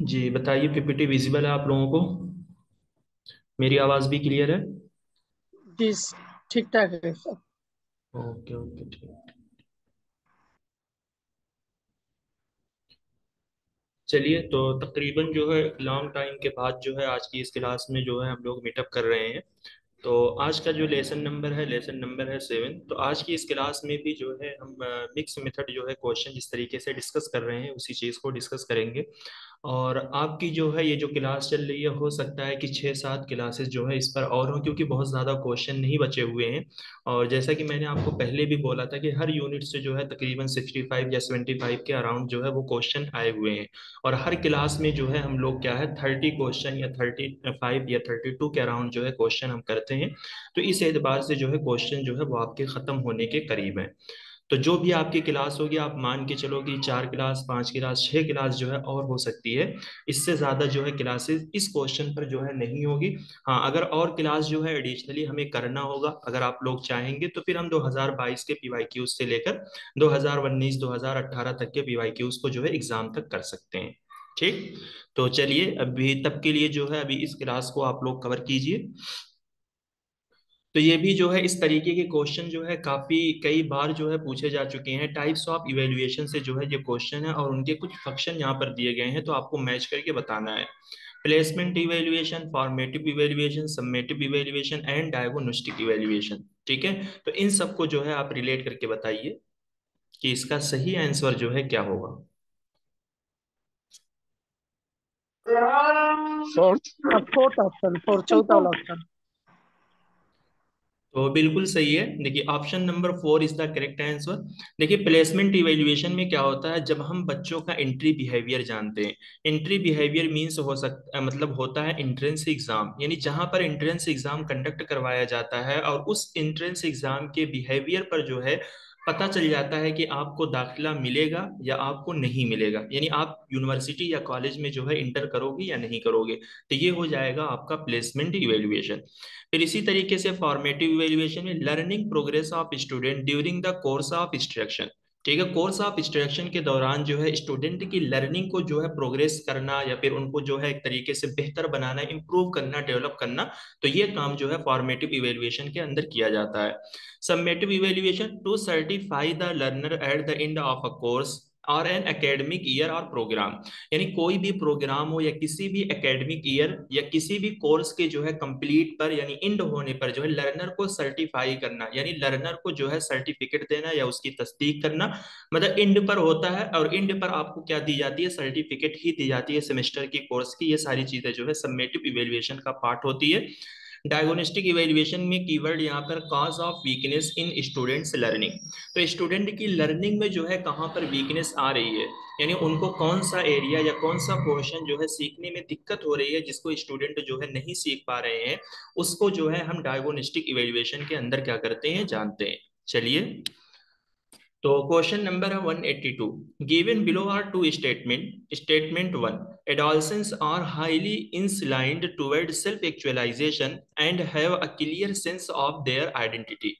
जी बताइए, PPT visible है आप लोगों को? मेरी आवाज़ भी क्लियर है? जी, ठीक ठाक है सब। ओके ओके ठीक। चलिए, तो तकरीबन जो है लॉन्ग टाइम के बाद जो है आज की इस क्लास में जो है हम लोग मीटअप कर रहे हैं। तो आज का जो लेसन नंबर है 7। तो आज की इस क्लास में भी जो है हम मिक्स मेथड जो है क्वेश्चन जिस तरीके से डिस्कस कर रहे हैं उसी चीज़ को डिस्कस करेंगे। और आपकी जो है ये जो क्लास चल रही है, हो सकता है कि 6-7 क्लासेस जो है इस पर और हो, क्योंकि बहुत ज़्यादा क्वेश्चन नहीं बचे हुए हैं। और जैसा कि मैंने आपको पहले भी बोला था कि हर यूनिट से जो है तकरीबन 65 या 75 के अराउंड जो है वो क्वेश्चन आए हुए हैं। और हर क्लास में जो है हम लोग क्या है 30 क्वेश्चन या 35 या 32 के अराउंड जो है क्वेश्चन हम करते हैं। तो इस एतबार से जो है क्वेश्चन जो है वो आपके ख़त्म होने के करीब है। तो जो भी आपकी क्लास होगी आप मान के चलो कि 4 क्लास, 5 क्लास, 6 क्लास जो है और हो सकती है। इससे ज़्यादा जो है क्लासेस इस क्वेश्चन पर जो है नहीं होगी। हाँ, अगर और क्लास जो है एडिशनली हमें करना होगा, अगर आप लोग चाहेंगे, तो फिर हम 2022 के पीवाईक्यूज से लेकर 2019 2018 तक के पीवाईक्यूज को जो है एग्जाम तक कर सकते हैं। ठीक। तो चलिए, अभी तब के लिए जो है अभी इस क्लास को आप लोग कवर कीजिए। तो ये भी जो है इस तरीके के क्वेश्चन जो है काफी कई बार जो है पूछे जा चुके हैं। टाइप्स ऑफ इवेल्युएशन से जो है ये क्वेश्चन है और उनके कुछ फंक्शन यहाँ पर दिए गए हैं, तो आपको मैच करके बताना है। Placement evaluation, formative evaluation, summative evaluation and diagnostic evaluation. ठीक है। तो इन सबको जो है आप रिलेट करके बताइए कि इसका सही आंसर जो है क्या होगा। फोर्थ। फोर्थ ऑप्शन, फोर्थ चौथा वाला ऑप्शन। तो बिल्कुल सही है। देखिए, option number 4 is the correct answer. देखिए, प्लेसमेंट इवेल्युएशन में क्या होता है, जब हम बच्चों का एंट्री बिहेवियर जानते हैं। एंट्री बिहेवियर मीन्स हो सकता मतलब होता है एंट्रेंस एग्जाम, यानी जहां पर एंट्रेंस एग्जाम कंडक्ट करवाया जाता है और उस एंट्रेंस एग्जाम के बिहेवियर पर जो है पता चल जाता है कि आपको दाखिला मिलेगा या आपको नहीं मिलेगा, यानी आप यूनिवर्सिटी या कॉलेज में जो है इंटर करोगे या नहीं करोगे। तो ये हो जाएगा आपका प्लेसमेंट इवेल्युएशन। फिर इसी तरीके से फॉर्मेटिव इवेल्युएशन में learning progress of student during the course of instruction. ठीक है, कोर्स ऑफ इंस्ट्रक्शन के दौरान जो है स्टूडेंट की लर्निंग को जो है प्रोग्रेस करना या फिर उनको जो है एक तरीके से बेहतर बनाना, इंप्रूव करना, डेवलप करना। तो ये काम जो है फॉर्मेटिव इवेल्युएशन के अंदर किया जाता है। Summative evaluation to certify the learner at the end of a course और एन एकेडमिक ईयर और प्रोग्राम। यानी कोई भी प्रोग्राम हो या किसी भी एकेडमिक ईयर या किसी भी कोर्स के जो है कंप्लीट पर यानी इंड होने पर जो है लर्नर को सर्टिफाई करना, यानी लर्नर को जो है सर्टिफिकेट देना या उसकी तस्दीक करना। मतलब इंड पर होता है और इंड पर आपको क्या दी जाती है, सर्टिफिकेट ही दी जाती है सेमेस्टर की कोर्स की। ये सारी चीजें जो है समेटिव इवेल्युएशन का पार्ट होती है। डायग्नोस्टिक इवेल्युएशन में कीवर्ड यहाँ पर cause of weakness in students learning. तो स्टूडेंट की लर्निंग में जो है कहाँ पर वीकनेस आ रही है, यानी उनको कौन सा एरिया या कौन सा पोर्शन जो है सीखने में दिक्कत हो रही है, जिसको स्टूडेंट जो है नहीं सीख पा रहे हैं, उसको जो है हम डायग्नोस्टिक इवेल्युएशन के अंदर क्या करते हैं, जानते हैं। चलिए, तो क्वेश्चन नंबर है 182। Given below are two statement. Statement 1, adolescents are highly inclined toward self actualization and have a clear sense of their identity।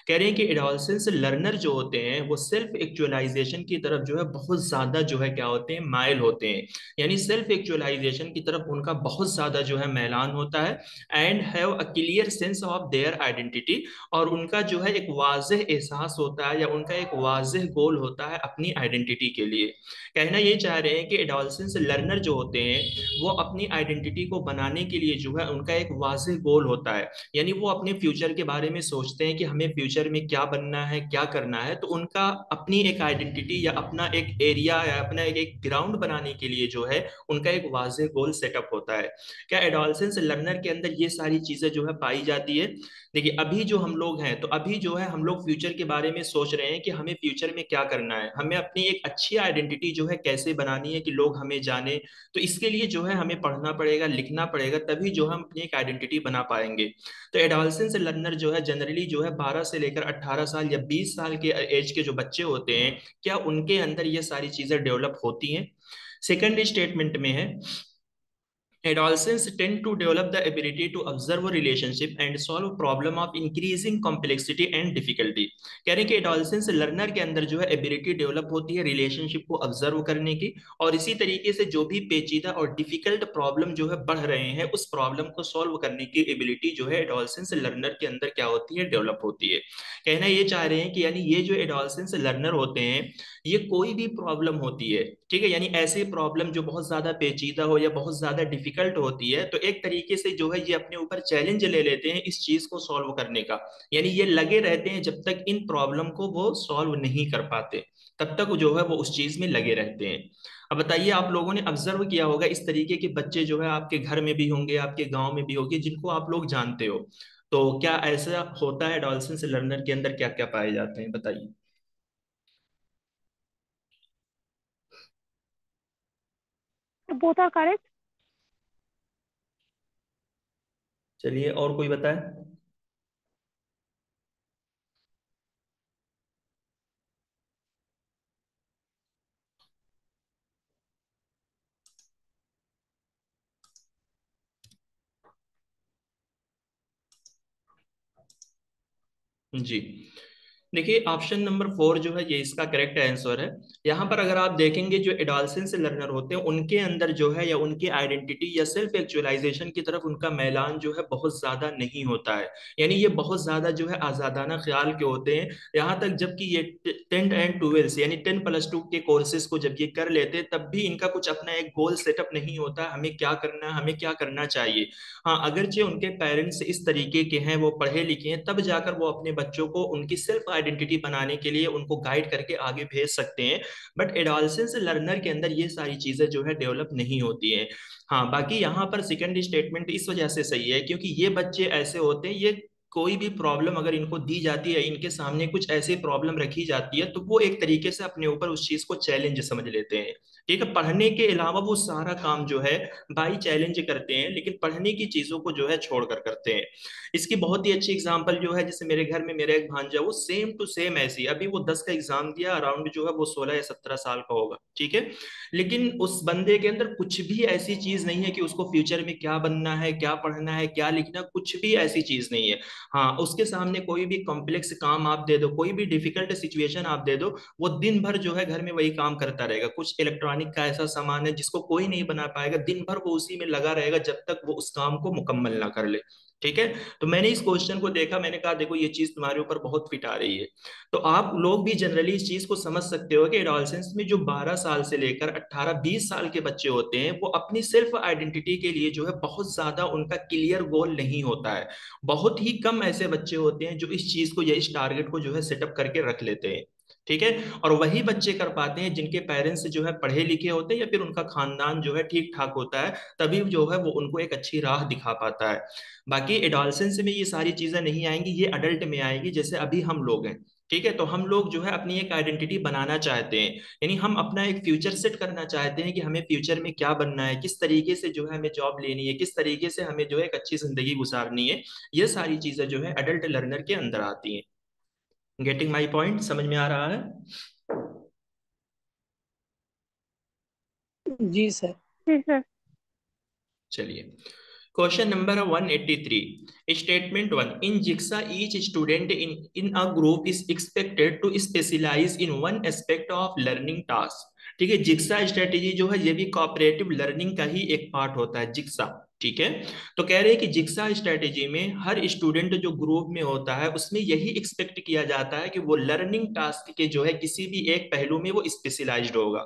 कह रहे हैं कि adolescents लर्नर जो होते हैं वो सेल्फ एक्चुअलाइजेशन की तरफ जो है बहुत ज्यादा जो है क्या होते हैं, माइल होते हैं। यानी सेल्फ एक्चुअलाइजेशन की तरफ उनका बहुत ज्यादा जो है मैलान होता है। And have a clear sense of their identity. और उनका जो है एक वाज़ेह एहसास होता है या उनका एक वाज़ेह गोल होता है अपनी आइडेंटिटी के लिए। कहना ये चाह रहे हैं कि एडोलसेंस लर्नर जो होते हैं वो अपनी आइडेंटिटी को बनाने के लिए जो है उनका एक वाज़ेह गोल होता है। यानी वो अपने फ्यूचर के बारे में सोचते हैं कि हमें फ्यूचर में क्या बनना है, क्या करना है। तो उनका अपनी एक आइडेंटिटी या अपना एक एरिया या अपना एक ग्राउंड बनाने के लिए जो है उनका एक वाज़ेह गोल सेटअप होता है। क्या एडोलसेंस लर्नर के अंदर ये सारी चीजें जो है पाई जाती है? देखिए, अभी जो हम लोग हैं तो अभी जो है हम लोग फ्यूचर के बारे में सोच रहे हैं कि हमें फ्यूचर में क्या करना है, हमें अपनी एक अच्छी आइडेंटिटी जो है कैसे बनानी है कि लोग हमें जाने। तो इसके लिए जो है हमें पढ़ना पड़ेगा, लिखना पड़ेगा, तभी जो हम अपनी एक आइडेंटिटी बना पाएंगे। तो एडोलसेंस लर्नर जो है जनरली जो है 12 से लेकर 18 साल या 20 साल के एज के जो बच्चे होते हैं, क्या उनके अंदर ये सारी चीजें डेवलप होती हैं? सेकंड स्टेटमेंट में है Adolescents tend to develop the ability to observe a relationship and solve problem of increasing complexity and difficulty. कह रहे हैं कि एडोलसेंस लर्नर के अंदर जो है एबिलिटी डेवलप होती है रिलेशनशिप को ऑब्जर्व करने की, और इसी तरीके से जो भी पेचीदा और डिफिकल्ट प्रॉब्लम जो है बढ़ रहे हैं उस प्रॉब्लम को सॉल्व करने की एबिलिटी जो है एडोलसेंस लर्नर के अंदर क्या होती है, डेवलप होती है। कहना ये चाह रहे हैं कि यानी ये जो एडोलसेंस लर्नर होते हैं, ये कोई भी प्रॉब्लम होती है, ठीक है, यानी ऐसी प्रॉब्लम जो बहुत ज्यादा पेचीदा हो या बहुत ज्यादा डिफिकल्ट होती है, तो एक तरीके से जो है ये अपने ऊपर चैलेंज ले लेते हैं इस चीज को सॉल्व करने का। यानी ये लगे रहते हैं जब तक इन प्रॉब्लम को वो सॉल्व नहीं कर पाते, तब तक जो है वो उस चीज में लगे रहते हैं। अब बताइए, आप लोगों ने ऑब्जर्व किया होगा इस तरीके के बच्चे जो है आपके घर में भी होंगे, आपके गांव में भी होंगे, जिनको आप लोग जानते हो। तो क्या ऐसा होता है एडोलसेंस लर्नर के अंदर, क्या क्या पाए जाते हैं, बताइए। Both are correct. चलिए, और कोई बताए। जी, देखिए ऑप्शन नंबर 4 जो है ये इसका करेक्ट आंसर है। यहाँ पर अगर आप देखेंगे जो एडोलसेंस लर्नर होते हैं उनके अंदर जो है या उनकी आइडेंटिटी या सेल्फ एक्चुअलाइजेशन की तरफ उनका मैलान जो है बहुत ज्यादा नहीं होता है, यानी ये बहुत ज्यादा जो है आजादाना ख्याल के होते हैं। यहाँ तक जबकि ये 10 एंड 12 यानी 10+2 के कोर्सेज को जब ये कर लेते हैं तब भी इनका कुछ अपना एक गोल सेटअप नहीं होता, हमें क्या करना है, हमें क्या करना चाहिए। हाँ, अगरचे उनके पेरेंट्स इस तरीके के हैं, वो पढ़े लिखे हैं, तब जाकर वो अपने बच्चों को उनकी सेल्फ आइडेंटिटी बनाने के लिए उनको गाइड करके आगे भेज सकते हैं। बट एडोलसेंस लर्नर के अंदर ये सारी चीजें जो है डेवलप नहीं होती हैं। हाँ, बाकी यहाँ पर सेकंड स्टेटमेंट इस वजह से सही है क्योंकि ये बच्चे ऐसे होते हैं, ये कोई भी प्रॉब्लम अगर इनको दी जाती है, इनके सामने कुछ ऐसी प्रॉब्लम रखी जाती है, तो वो एक तरीके से अपने ऊपर उस चीज को चैलेंज समझ लेते हैं। ठीक है, पढ़ने के अलावा वो सारा काम जो है बाई चैलेंज करते हैं, लेकिन पढ़ने की चीजों को जो है छोड़कर करते हैं। इसकी बहुत ही अच्छी एग्जांपल जो है, जैसे मेरे घर में मेरा एक भांजा, वो सेम टू सेम ऐसी, अभी वो 10 का एग्जाम दिया, अराउंड जो है वो 16 या 17 साल का होगा, ठीक है, लेकिन उस बंदे के अंदर कुछ भी ऐसी चीज नहीं है कि उसको फ्यूचर में क्या बनना है, क्या पढ़ना है, क्या लिखना, कुछ भी ऐसी चीज नहीं है। हाँ, उसके सामने कोई भी कॉम्प्लेक्स काम आप दे दो, कोई भी डिफिकल्ट सिचुएशन आप दे दो, वो दिन भर जो है घर में वही काम करता रहेगा। कुछ इलेक्ट्रॉनिक का ऐसा सामान है जिसको कोई नहीं बना पाएगा, दिन भर वो उसी में लगा रहेगा जब तक वो उस काम को मुकम्मल ना कर ले। ठीक है, तो मैंने इस क्वेश्चन को देखा, मैंने कहा देखो ये चीज तुम्हारे ऊपर बहुत फिट आ रही है। तो आप लोग भी जनरली इस चीज को समझ सकते हो कि एडोलसेंस में जो 12 साल से लेकर 18-20 साल के बच्चे होते हैं, वो अपनी सेल्फ आइडेंटिटी के लिए जो है बहुत ज्यादा उनका क्लियर गोल नहीं होता है। बहुत ही कम ऐसे बच्चे होते हैं जो इस चीज को या इस टारगेट को जो है सेटअप करके रख लेते हैं। ठीक है, और वही बच्चे कर पाते हैं जिनके पेरेंट्स जो है पढ़े लिखे होते हैं या फिर उनका खानदान जो है ठीक ठाक होता है, तभी जो है वो उनको एक अच्छी राह दिखा पाता है। बाकी एडोलसेंस में ये सारी चीजें नहीं आएंगी, ये अडल्ट में आएंगी, जैसे अभी हम लोग हैं। ठीक है, तो हम लोग जो है अपनी एक आइडेंटिटी बनाना चाहते हैं, यानी हम अपना एक फ्यूचर सेट करना चाहते हैं कि हमें फ्यूचर में क्या बनना है, किस तरीके से जो है हमें जॉब लेनी है, किस तरीके से हमें जो है एक अच्छी जिंदगी गुजारनी है। ये सारी चीजें जो है अडल्ट लर्नर के अंदर आती हैं। गेटिंग माई पॉइंट, समझ में आ रहा है। जी सर। जी सर। चलिए, question number 183, statement 1, in jigsaw each student in a group is expected to specialise in one aspect of learning task. ठीक है, जिक्सा स्ट्रेटेजी जो है ये भी कोऑपरेटिव लर्निंग का ही एक पार्ट होता है, जिक्सा। ठीक है, तो कह रहे हैं कि जिक्सा स्ट्रेटेजी में हर स्टूडेंट जो ग्रुप में होता है उसमें यही एक्सपेक्ट किया जाता है कि वो लर्निंग टास्क के जो है किसी भी एक पहलू में वो स्पेशलाइज्ड होगा।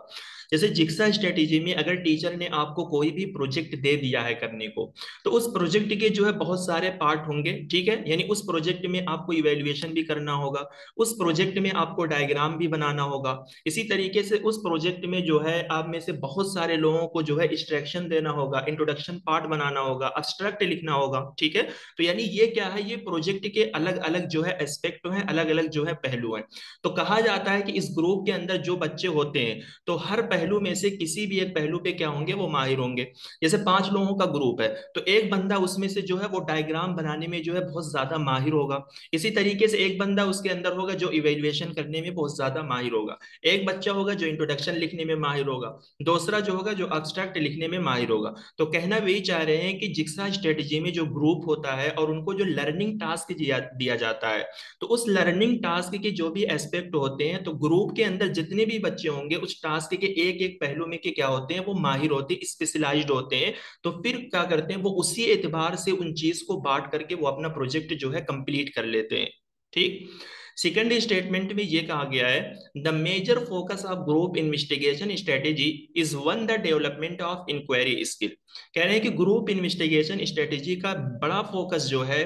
जैसे जिक्सा स्ट्रेटेजी में अगर टीचर ने आपको कोई भी प्रोजेक्ट दे दिया है करने को, तो उस प्रोजेक्ट के जो है बहुत सारे पार्ट होंगे। ठीक है, यानी उस प्रोजेक्ट में आपको इवेल्युएशन भी करना होगा, उस प्रोजेक्ट में आपको डायग्राम भी बनाना होगा, इसी तरीके से उस प्रोजेक्ट में जो है आप में से बहुत सारे लोगों को जो है इंस्ट्रक्शन देना होगा, इंट्रोडक्शन पार्ट बनाना होगा, अब्स्ट्रैक्ट लिखना होगा। ठीक है, तो यानी ये क्या है, ये प्रोजेक्ट के अलग अलग जो है एस्पेक्ट हैं, अलग अलग जो है पहलू हैं। तो कहा जाता है कि इस ग्रुप के अंदर जो बच्चे होते हैं, तो हर पहलू में से किसी भी एक पहलू पे क्या होंगे, वो माहिर होंगे। जैसे 5 लोगों का ग्रुप है, तो एक बंदा उसमें से जो है वो डायग्राम बनाने में जो है बहुत ज्यादा माहिर होगा। इसी तरीके से एक बंदा उसके अंदर होगा जो इवेल्युएशन करने में बहुत ज्यादा माहिर होगा। एक बच्चा होगा जो इंट्रोडक्शन लिखने में माहिर होगा। दूसरा जो होगा जो एब्स्ट्रैक्ट लिखने में माहिर होगा। तो कहना वही चाह रहे हैं कि जिक्सा स्ट्रेटेजी में जो ग्रुप होता है और उनको जो लर्निंग टास्क दिया जाता है, तो उस लर्निंग टास्क के जो भी एस्पेक्ट होते हैं, तो ग्रुप के अंदर जितने भी बच्चे होंगे उस टास्क के एक एक पहलू में के क्या होते हैं, वो माहिर होते हैं, स्पेशलाइज्ड होते हैं। तो फिर क्या करते हैं, वो उसी एतबार से उन चीज को बांट करके वो अपना प्रोजेक्ट जो है कंप्लीट कर लेते हैं। ठीक। सेकेंड स्टेटमेंट में ये कहा गया है, the major focus of group investigation strategy is one the development of inquiry skill. कह रहे हैं कि ग्रुप इन्वेस्टिगेशन स्ट्रेटेजी का बड़ा फोकस जो है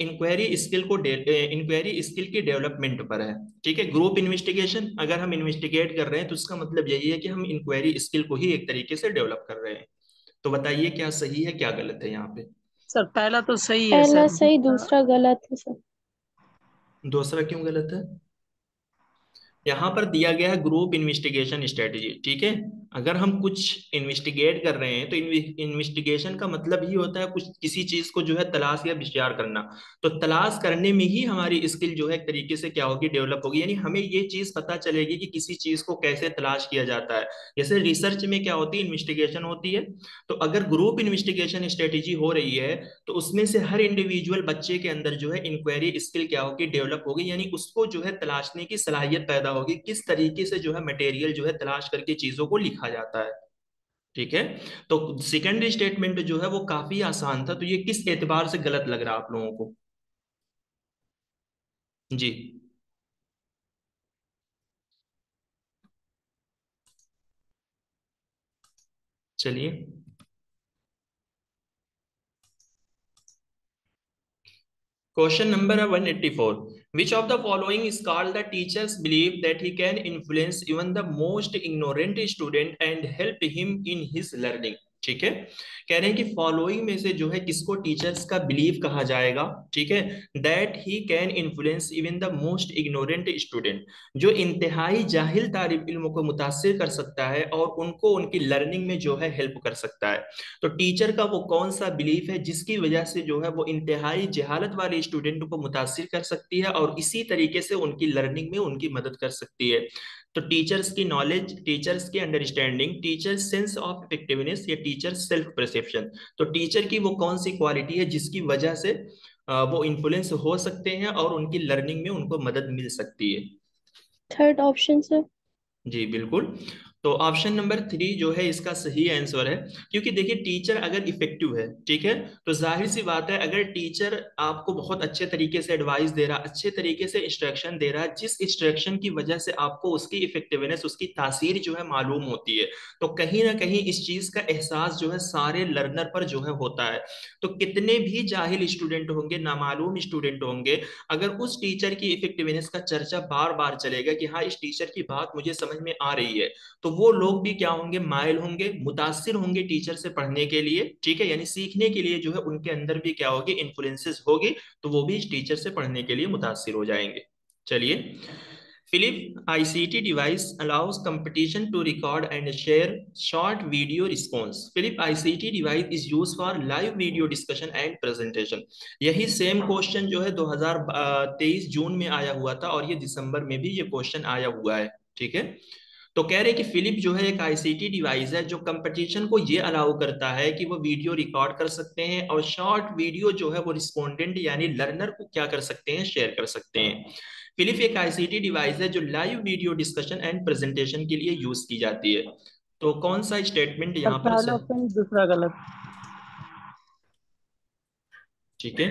इंक्वायरी स्किल की डेवलपमेंट पर है। ठीक है, ग्रुप इन्वेस्टिगेशन अगर हम इन्वेस्टिगेट कर रहे हैं तो इसका मतलब यही है कि हम इंक्वायरी स्किल को ही एक तरीके से डेवलप कर रहे हैं। तो बताइए क्या सही है क्या गलत है यहाँ पे। सर पहला तो सही है पहला सर, सही, दूसरा दूसरा गलत है सर। दूसरा क्यों गलत है। यहाँ पर दिया गया है ग्रुप इन्वेस्टिगेशन स्ट्रेटेजी। ठीक है, अगर हम कुछ इन्वेस्टिगेट कर रहे हैं तो इन्वेस्टिगेशन का मतलब ही होता है कुछ किसी चीज को जो है तलाश या विचार करना। तो तलाश करने में ही हमारी स्किल जो है एक तरीके से क्या होगी, डेवलप होगी। यानी हमें ये चीज पता चलेगी कि किसी चीज को कैसे तलाश किया जाता है। जैसे रिसर्च में क्या होती है, इन्वेस्टिगेशन होती है। तो अगर ग्रुप इन्वेस्टिगेशन स्ट्रेटेजी हो रही है तो उसमें से हर इंडिविजुअल बच्चे के अंदर जो है इंक्वायरी स्किल क्या होगी, डेवलप होगी। यानी उसको जो है तलाशने की सलाहियत पैदा होगी, किस तरीके से जो है मटेरियल जो है तलाश करके चीजों को लिखा जाता है। ठीक है। तो सेकेंड स्टेटमेंट जो है वो काफी आसान था, तो ये किस एतबार से गलत लग रहा है आप लोगों को। जी। चलिए, question number 184, which of the following is called the teacher's belief that he can influence even the most ignorant student and help him in his learning। ठीक है, कह रहे हैं कि फॉलोइंग में से जो है किसको टीचर्स का बिलीव कहा जाएगा। ठीक है, that he can influence even the most ignorant student, जो इंतहाई जाहिल तालिब इल्म को मुतासिर कर सकता है और उनको उनकी लर्निंग में जो है हेल्प कर सकता है। तो टीचर का वो कौन सा बिलीफ है जिसकी वजह से जो है वो इंतहाई जहालत वाले स्टूडेंट को मुतासिर कर सकती है और इसी तरीके से उनकी लर्निंग में उनकी मदद कर सकती है। तो टीचर्स की नॉलेज, टीचर्स की understanding, teachers sense of effectiveness या टीचर सेल्फ परसेप्शन। तो टीचर की वो कौन सी क्वालिटी है जिसकी वजह से वो इन्फ्लुएंस हो सकते हैं और उनकी लर्निंग में उनको मदद मिल सकती है। Third option sir. जी बिल्कुल। तो ऑप्शन नंबर 3 जो है इसका सही आंसर है। क्योंकि देखिए टीचर अगर इफेक्टिव है, ठीक है, तो जाहिर सी बात है अगर टीचर आपको बहुत अच्छे तरीके से एडवाइस दे रहा, अच्छे तरीके से इंस्ट्रक्शन दे रहा है, जिस इंस्ट्रक्शन की वजह से आपको उसकी इफेक्टिवनेस, उसकी तासीर जो है मालूम होती है, तो कहीं ना कहीं इस चीज का एहसास जो है सारे लर्नर पर जो है होता है। तो कितने भी जाहिल स्टूडेंट होंगे, नामालूम स्टूडेंट होंगे, अगर उस टीचर की इफेक्टिवनेस का चर्चा बार बार चलेगा कि हाँ इस टीचर की बात मुझे समझ में आ रही है, तो वो लोग भी क्या होंगे, माइल होंगे, मुतासिर होंगे टीचर से पढ़ने के लिए। ठीक है, यानी सीखने के लिए जो है उनके अंदर भी क्या होगी, इन्फ्लुएंसेस होगी, तो वो भी इस टीचर से पढ़ने के लिए मुतासिर हो जाएंगे। चलिए, Philip ICT device allows competition to record and share short video response. Philip ICT device is used for live video discussion and presentation। यही सेम क्वेश्चन जो है 2023 जून में आया हुआ था और ये दिसंबर में भी ये क्वेश्चन आया हुआ है। ठीक है, तो कह रहे हैं कि फिलिप जो है एक आईसीटी डिवाइस है जो कंपटीशन को ये अलाउ करता है कि वो वीडियो रिकॉर्ड कर सकते हैं और शॉर्ट वीडियो जो है वो रिस्पोंडेंट यानी लर्नर को क्या कर सकते हैं, शेयर कर सकते हैं। फिलिप एक आईसीटी डिवाइस है जो live video discussion and presentation के लिए यूज की जाती है। तो कौन सा स्टेटमेंट सर यहाँ पर पहला सही। ऑप्शन, दूसरा गलत। ठीक है,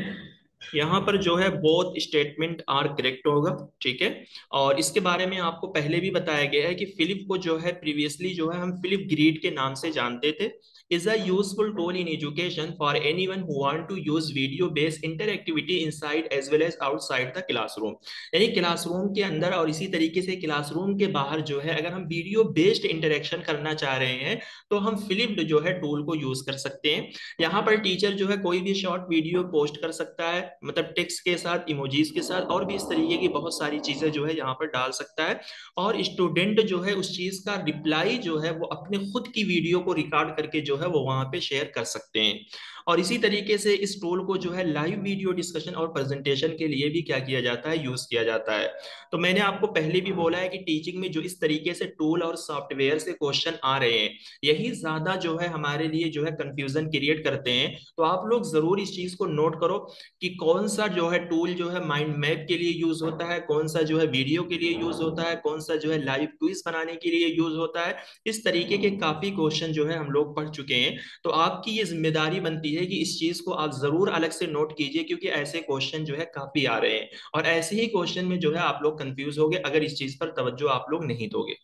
यहाँ पर जो है बोथ स्टेटमेंट आर करेक्ट होगा। ठीक है, और इसके बारे में आपको पहले भी बताया गया है कि फिलिप को जो है प्रीवियसली जो है हम फिलिप ग्रीड के नाम से जानते थे। Is a useful tool in education for anyone who want to use video based interactivity inside as well as outside the classroom. यानी क्लासरूम के अंदर और इसी तरीके से क्लासरूम के बाहर जो है अगर हम वीडियो बेस्ड इंटरेक्शन करना चाह रहे हैं तो हम फिलिप जो है टूल को यूज कर सकते हैं। यहाँ पर टीचर जो है कोई भी शॉर्ट वीडियो पोस्ट कर सकता है मतलब टेक्स्ट के साथ, इमोजीज के साथ, और भी इस तरीके की बहुत सारी चीजें जो है यहाँ पर डाल सकता है। और स्टूडेंट जो है उस चीज का रिप्लाई जो है वो अपने खुद की वीडियो को रिकॉर्ड करके जो है वो वहां पे शेयर कर सकते हैं। और इसी तरीके से इस टूल को जो है लाइव वीडियो डिस्कशन और प्रेजेंटेशन के लिए भी क्या किया जाता है, यूज किया जाता है। तो मैंने आपको पहले भी बोला है कि टीचिंग में जो इस तरीके से टूल और सॉफ्टवेयर से क्वेश्चन आ रहे हैं, यही ज्यादा जो है हमारे लिए जो है कंफ्यूजन क्रिएट करते हैं। तो आप लोग जरूर इस चीज को नोट करो कि कौन सा जो है टूल जो है माइंड मैप के लिए यूज होता है, कौन सा जो है वीडियो के लिए यूज होता है, कौन सा जो है लाइव क्विज बनाने के लिए यूज होता है। इस तरीके के काफी क्वेश्चन जो है हम लोग पढ़ चुके हैं। तो आपकी ये जिम्मेदारी बनती है कि इस चीज को आप जरूर अलग से नोट कीजिए, क्योंकि ऐसे क्वेश्चन जो है काफी आ रहे हैं, और ऐसे ही क्वेश्चन में जो है आप लोग कंफ्यूज होगे अगर इस चीज पर तवज्जो आप लोग नहीं दोगे।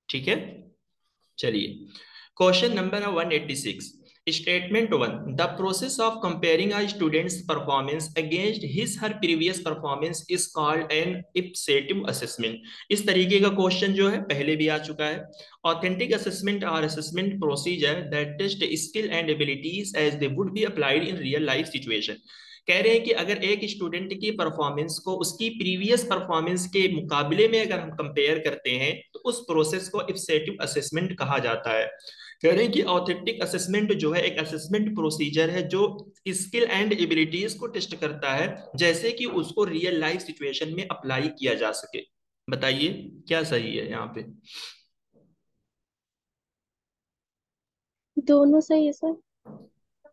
ठीक है, चलिए। Question number 186। Statement one, the process of comparing a student's performance against his her previous performance is called an ipsative assessment. इस तरीके का क्वेश्चन जो है पहले भी आ चुका है। Authentic assessment are assessment procedure that test skill and abilities as they would be applied in real life situation. कह रहे हैं कि अगर एक स्टूडेंट की परफॉर्मेंस को उसकी प्रीवियस परफॉर्मेंस के मुकाबले में अगर हम कंपेयर करते हैं तो उस प्रोसेस को इप्सेटिव असेसमेंट कहा जाता है। कह रहे हैं कि ऑथेंटिक असेसमेंट जो है एक असेसमेंट प्रोसीजर है जो स्किल एंड एबिलिटीज को टेस्ट करता है, जैसे कि उसको रियल लाइफ सिचुएशन में अप्लाई किया जा सके। बताइए क्या सही है यहाँ पे। दोनों सही है सर।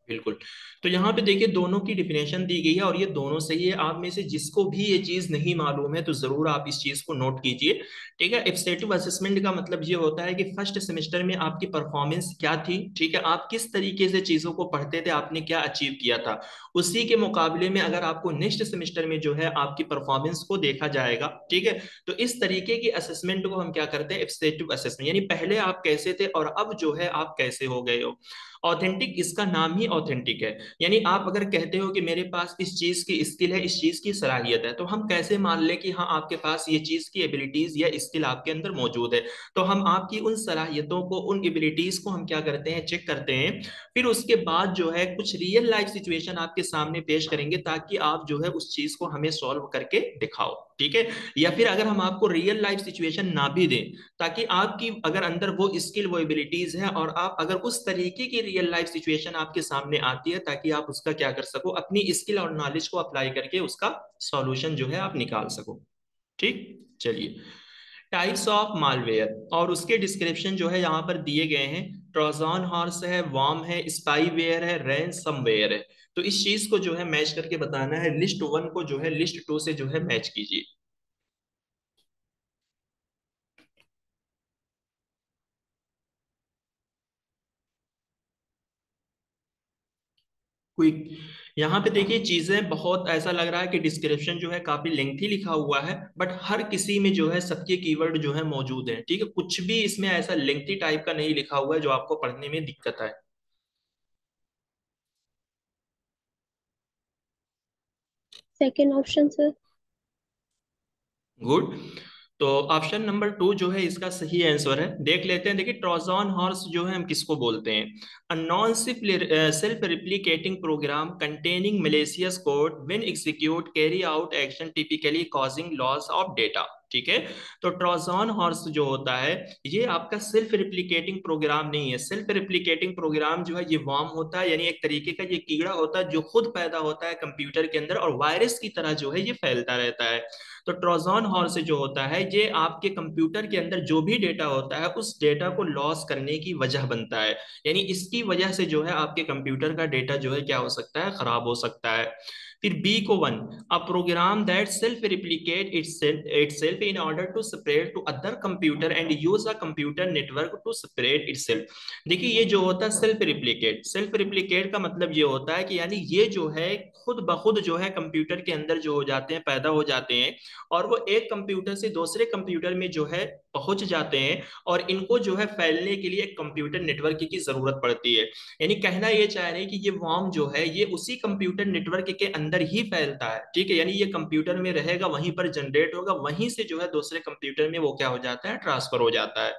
बिल्कुल। तो यहाँ पे देखिए दोनों की डिफिनेशन दी गई है और ये दोनों सही है। आप में से जिसको भी ये चीज नहीं मालूम है तो जरूर आप इस चीज को नोट कीजिए। ठीक है, एब्सेटिव असेसमेंट का मतलब ये होता है कि फर्स्ट सेमेस्टर में आपकी परफॉर्मेंस क्या थी, ठीक है, आप किस तरीके से चीजों को पढ़ते थे, आपने क्या अचीव किया था, उसी के मुकाबले में अगर आपको नेक्स्ट सेमेस्टर में जो है आपकी परफॉर्मेंस को देखा जाएगा। ठीक है, तो इस तरीके की असेसमेंट को हम क्या करते हैं, एब्सेटिव असेसमेंट, यानी पहले आप कैसे थे और अब जो है आप कैसे हो गए हो। ऑथेंटिक, इसका नाम ही ऑथेंटिक है। यानी आप अगर कहते हो कि मेरे पास इस चीज की स्किल है, इस चीज की सलाहियत है, तो हम कैसे मान लें कि हाँ आपके पास ये चीज की एबिलिटीज या स्किल आपके अंदर मौजूद है। तो हम आपकी उन सलाहियतों को, उन एबिलिटीज को हम क्या करते हैं, चेक करते हैं। फिर उसके बाद जो है कुछ रियल लाइफ सिचुएशन आपके सामने पेश करेंगे ताकि आप जो है उस चीज को हमें सॉल्व करके दिखाओ। ठीक है, या फिर अगर हम आपको रियल लाइफ सिचुएशन ना भी दें, ताकि आपकी अगर अंदर वो स्किल, वो एबिलिटीज है और आप अगर उस तरीके की रियल लाइफ सिचुएशन आपके सामने आती है ताकि आप उसका क्या कर सको, अपनी स्किल और नॉलेज को अप्लाई करके उसका सॉल्यूशन जो है आप निकाल सको। ठीक, चलिए। टाइप्स ऑफ मालवेयर और उसके डिस्क्रिप्शन जो है यहाँ पर दिए गए हैं। ट्रोजन हॉर्स है, वॉर्म है, स्पाईवेयर है, रैनसमवेयर है। तो इस चीज को जो है मैच करके बताना है। लिस्ट वन को जो है लिस्ट टू से जो है मैच कीजिए। क्विक। यहाँ पे देखिए चीजें बहुत ऐसा लग रहा है कि डिस्क्रिप्शन जो है काफी लेंथी लिखा हुआ है, बट हर किसी में जो है सबके कीवर्ड जो है मौजूद है। ठीक है, कुछ भी इसमें ऐसा लेंथी टाइप का नहीं लिखा हुआ है जो आपको पढ़ने में दिक्कत आए। Second option sir. गुड। तो ऑप्शन नंबर टू जो है इसका सही आंसर है। देख लेते हैं। देखिए ट्रोजन हॉर्स जो है हम किसको बोलते हैं, a non self replicating program containing malicious code when execute carry out action typically causing loss of data. ठीक है, तो ट्रोजन हॉर्स जो होता है ये आपका सेल्फ रिप्लिकेटिंग प्रोग्राम नहीं है। सेल्फ रिप्लिकेटिंग प्रोग्राम जो है ये वर्म होता है, यानी एक तरीके का ये कीड़ा होता है जो खुद पैदा होता है कंप्यूटर के अंदर और वायरस की तरह जो है ये फैलता रहता है। तो ट्रोजन हॉर्स जो होता है ये आपके कंप्यूटर के अंदर जो भी डेटा होता है उस डेटा को लॉस करने की वजह बनता है। यानी इसकी वजह से जो है आपके कंप्यूटर का डेटा जो है क्या हो सकता है, खराब हो सकता है। फिर बी को one, a program that self replicate itself in order to spread to other computer and use a computer network to spread itself. देखिए ये जो होता है सेल्फ रिप्लिकेट, सेल्फ रिप्लिकेट का मतलब ये होता है कि यानी ये जो है खुद ब खुद जो है कंप्यूटर के अंदर जो हो जाते हैं, पैदा हो जाते हैं और वो एक कंप्यूटर से दूसरे कंप्यूटर में जो है पहुंच जाते हैं और इनको जो है फैलने के लिए एक कंप्यूटर नेटवर्क की जरूरत पड़ती है। यानी कहना ये चाह रहे हैं कि ये वॉर्म जो है ये उसी कंप्यूटर नेटवर्क के अंदर ही फैलता है। ठीक है, यानी ये कंप्यूटर में रहेगा, वहीं पर जनरेट होगा, वहीं से जो है दूसरे कंप्यूटर में वो क्या हो जाता है, ट्रांसफर हो जाता है।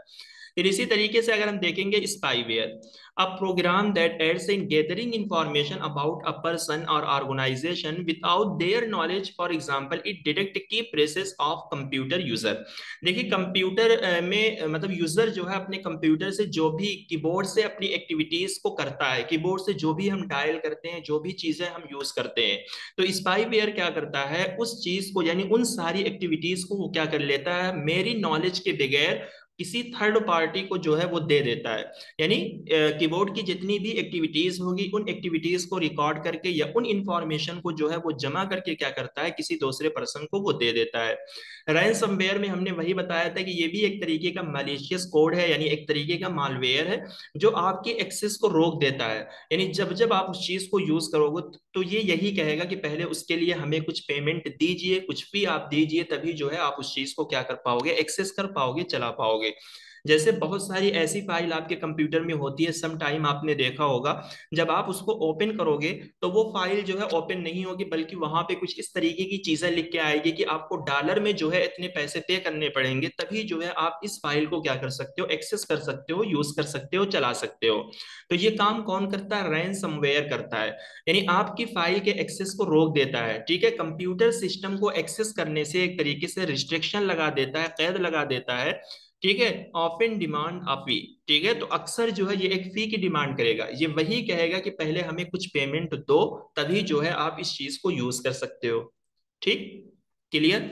फिर इसी तरीके से अगर हम देखेंगे spyware, a program that aids in gathering information about a person और organisation without their knowledge, for example it detect key presses of computer user. देखिए कंप्यूटर में मतलब यूजर जो है अपने कंप्यूटर से जो भी कीबोर्ड से अपनी एक्टिविटीज को करता है, कीबोर्ड से जो भी हम डायल करते हैं, जो भी चीजें हम यूज करते हैं, तो स्पाईवेयर क्या करता है उस चीज को, यानी उन सारी एक्टिविटीज को वो क्या कर लेता है मेरी नॉलेज के बगैर किसी थर्ड पार्टी को जो है वो दे देता है। यानी कीबोर्ड की जितनी भी एक्टिविटीज होगी उन एक्टिविटीज को रिकॉर्ड करके या उन इंफॉर्मेशन को जो है वो जमा करके क्या करता है किसी दूसरे पर्सन को वो दे देता है। रैनसमवेयर में हमने वही बताया था कि ये भी एक तरीके का मैलिशियस कोड है, यानी एक तरीके का मालवेयर है जो आपकी एक्सेस को रोक देता है। यानी जब जब आप उस चीज को यूज करोगे तो ये यही कहेगा कि पहले उसके लिए हमें कुछ पेमेंट दीजिए, कुछ फी आप दीजिए, तभी जो है आप उस चीज को क्या कर पाओगे, एक्सेस कर पाओगे, चला पाओगे। जैसे बहुत सारी ऐसी फाइल आपके कंप्यूटर में होती है, सम टाइम आपने देखा होगा जब आप उसको ओपन करोगे तो वो फाइल जो है ओपन नहीं होगी, बल्कि वहां पे कुछ इस तरीके की चीजें लिख के आएगी कि आपको डॉलर में जो है इतने पैसे पे करने पड़ेंगे, तभी जो है आप इस फाइल को क्या कर सकते हो, एक्सेस कर सकते हो, यूज कर सकते हो, चला सकते हो। तो ये काम कौन करता है, रैनसमवेयर करता है। यानी आपकी फाइल के एक्सेस को रोक देता है, ठीक है, कंप्यूटर सिस्टम को एक्सेस करने से एक तरीके से रिस्ट्रिक्शन लगा देता है, कैद लगा देता है, ठीक है, ऑफन डिमांड अ फी। ठीक है, तो अक्सर जो है ये एक फी की डिमांड करेगा, ये वही कहेगा कि पहले हमें कुछ पेमेंट दो, तभी जो है आप इस चीज को यूज कर सकते हो। ठीक, क्लियर।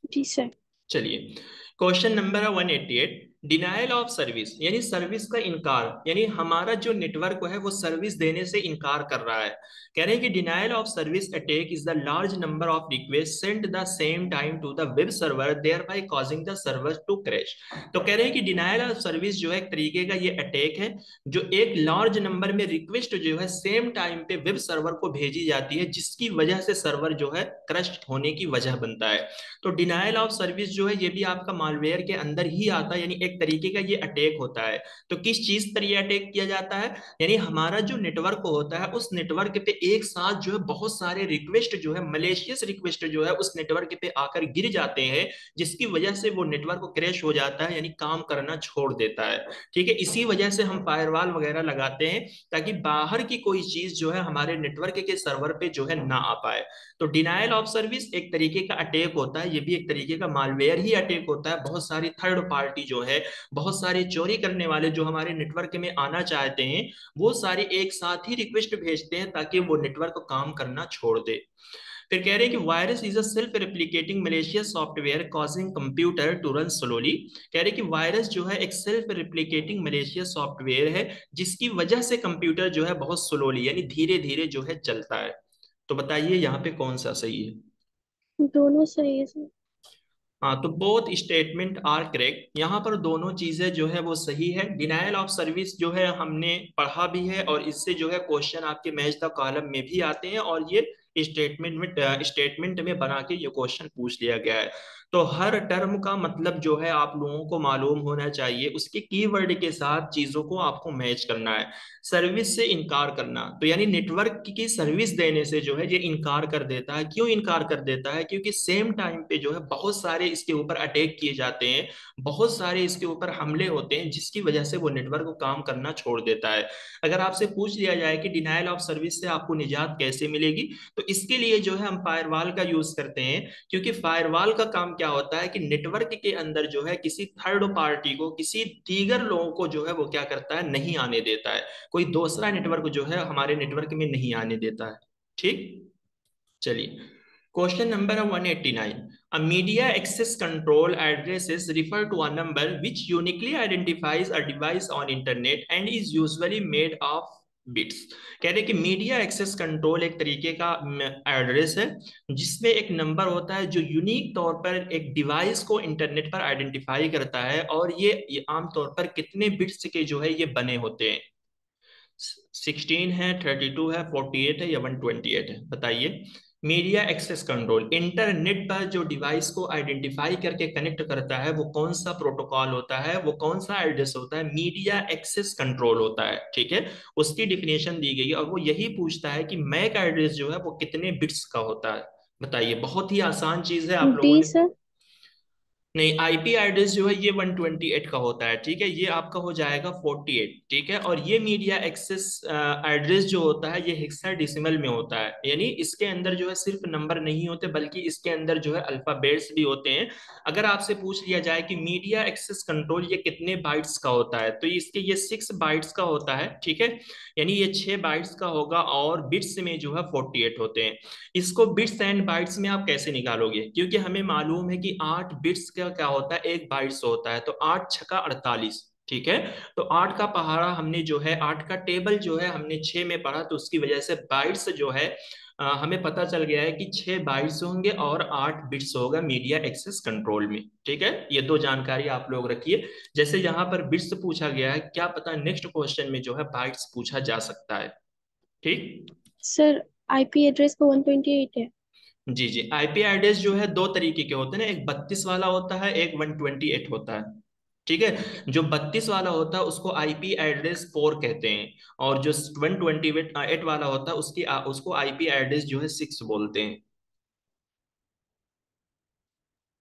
जी सर। चलिए, क्वेश्चन नंबर है 188, डिनायल ऑफ सर्विस, यानी सर्विस का इनकार, यानी हमारा जो नेटवर्क है वो सर्विस देने से इनकार कर रहा है। कह रहे हैं कि denial of service attack is the large number of request sent the same time to the web server thereby causing the server to crash. तो कह रहे हैं कि डिनायल ऑफ सर्विस जो है एक तरीके का ये अटैक है जो एक लार्ज नंबर में रिक्वेस्ट जो है सेम टाइम पे वेब सर्वर को भेजी जाती है, जिसकी वजह से सर्वर जो है क्रश होने की वजह बनता है। तो डिनायल ऑफ सर्विस जो है ये भी आपका मालवेयर के अंदर ही आता है, यानी एक तरीके का ये अटैक होता है। तो किस चीज पर ये अटैक किया जाता है, यानी हमारा जो नेटवर्क होता है उस नेटवर्क पे एक साथ जो है बहुत सारे रिक्वेस्ट जो है, मलेशियस रिक्वेस्ट जो है उस नेटवर्क पे आकर गिर जाते हैं, जिसकी वजह से वो नेटवर्क क्रैश हो जाता है, यानी काम करना छोड़ देता है। ठीक है, इसी वजह से हम फायरवॉल वगैरह लगाते हैं ताकि बाहर की कोई चीज जो है हमारे नेटवर्क के सर्वर पे जो है ना आ पाए। तो डिनायल ऑफ सर्विस एक तरीके का अटैक होता है, ये भी एक तरीके का मालवेयर ही अटैक होता है। बहुत सारी थर्ड पार्टी जो है, बहुत सारे चोरी करने वाले जो हमारे नेटवर्क में आना चाहते हैं, वो सारे एक साथ ही रिक्वेस्ट भेजते हैं ताकि वो नेटवर्क काम करना छोड़ दे। फिर कह रहे हैं कि virus is a self replicating malicious software causing computer to run slowly. कह रहे हैं कि वायरस जो है एक सेल्फ रेप्लिकेटिंग मलेशियस सॉफ्टवेयर है जिसकी वजह से कंप्यूटर जो है बहुत स्लोली, यानी धीरे धीरे जो है चलता है। तो बताइए यहाँ पे कौन सा सही है। दोनों सही है सर। हाँ, तो बोथ स्टेटमेंट आर करेक्ट, यहाँ पर दोनों चीजें जो है वो सही है। डिनायल ऑफ सर्विस जो है हमने पढ़ा भी है और इससे जो है क्वेश्चन आपके मैच द कॉलम में भी आते हैं, और ये स्टेटमेंट में बना के ये क्वेश्चन पूछ लिया गया है। तो हर टर्म का मतलब जो है आप लोगों को मालूम होना चाहिए, उसके कीवर्ड के साथ चीजों को आपको मैच करना है। सर्विस से इनकार करना, तो यानी नेटवर्क की सर्विस देने से जो है ये इनकार कर देता है। क्यों इनकार कर देता है, क्योंकि सेम टाइम पे जो है बहुत सारे इसके ऊपर अटैक किए जाते हैं, बहुत सारे इसके ऊपर हमले होते हैं, जिसकी वजह से वो नेटवर्क को काम करना छोड़ देता है। अगर आपसे पूछ लिया जाए कि डिनायल ऑफ सर्विस से आपको निजात कैसे मिलेगी, तो इसके लिए जो है हम फायरवॉल का यूज करते हैं, क्योंकि फायरवॉल का काम क्या होता है कि नेटवर्क के अंदर जो है किसी थर्ड पार्टी को, किसी दीगर लोगों को जो है वो क्या करता है, नहीं आने देता है, कोई दूसरा नेटवर्क जो है हमारे नेटवर्क में नहीं आने देता है। ठीक, चलिए, question number 189, a media access control addresses refer to a number which uniquely identifies a device on internet and is usually made of bits. कह रहे कि मीडिया एक्सेस कंट्रोल एक तरीके का एड्रेस है जिसमें एक नंबर होता है जो यूनिक तौर पर एक डिवाइस को इंटरनेट पर आइडेंटिफाई करता है, और ये आमतौर पर कितने बिट्स के जो है ये बने होते हैं, 16 है, 32 है, 48 है या 128 है, बताइए। मीडिया एक्सेस कंट्रोल इंटरनेट पर जो डिवाइस को आइडेंटिफाई करके कनेक्ट करता है वो कौन सा प्रोटोकॉल होता है, वो कौन सा एड्रेस होता है, मीडिया एक्सेस कंट्रोल होता है। ठीक है, उसकी डिफिनेशन दी गई है और वो यही पूछता है कि मैक एड्रेस जो है वो कितने बिट्स का होता है। बताइए, बहुत ही आसान चीज है, आप लोगों डी ने। सर। नहीं, आईपी एड्रेस जो है ये 128 का होता है, ठीक है, ये आपका हो जाएगा 48, ठीक है। और ये मीडिया एक्सेस एड्रेस जो होता है ये हेक्साडेसिमल में होता है, यानी इसके अंदर जो है सिर्फ नंबर नहीं होते बल्कि इसके अंदर जो है अल्फाबेट्स भी होते हैं। अगर आपसे पूछ लिया जाए कि मीडिया एक्सेस कंट्रोल ये कितने बाइट्स का होता है, तो इसके ये 6 बाइट्स का होता है, ठीक है, यानी ये 6 बाइट्स का होगा, और बिट्स में जो है 48 होते हैं। इसको बिट्स एंड बाइट्स में आप कैसे निकालोगे, क्योंकि हमें मालूम है कि 8 बिट्स का क्या होता है, 1 बाइट्स होता है, तो 8 छक्का 48, ठीक है। तो 8 का पहाड़ा हमने जो है, 8 का टेबल जो है हमने 6 में पढ़ा, तो उसकी वजह से बाइट्स जो है हमें पता चल गया है कि 6 बाइट्स होंगे और 8 बिट्स होगा मीडिया एक्सेस कंट्रोल में, ठीक है। ये दो जानकारी आप लोग रखिए। जैसे यहाँ पर बिट्स पूछा गया है, क्या पता नेक्स्ट क्वेश्चन में जो है बाइट्स पूछा जा सकता है, ठीक। सर आईपी एड्रेस का 128 है। जी जी, आईपी एड्रेस जो है दो तरीके के होते हैं ना, एक 32 वाला होता है, एक 128 होता है, ठीक है। जो 32 वाला होता है उसको आईपी एड्रेस 4 कहते हैं, और जो 128 वाला होता है उसको आईपी एड्रेस जो है 6 बोलते हैं,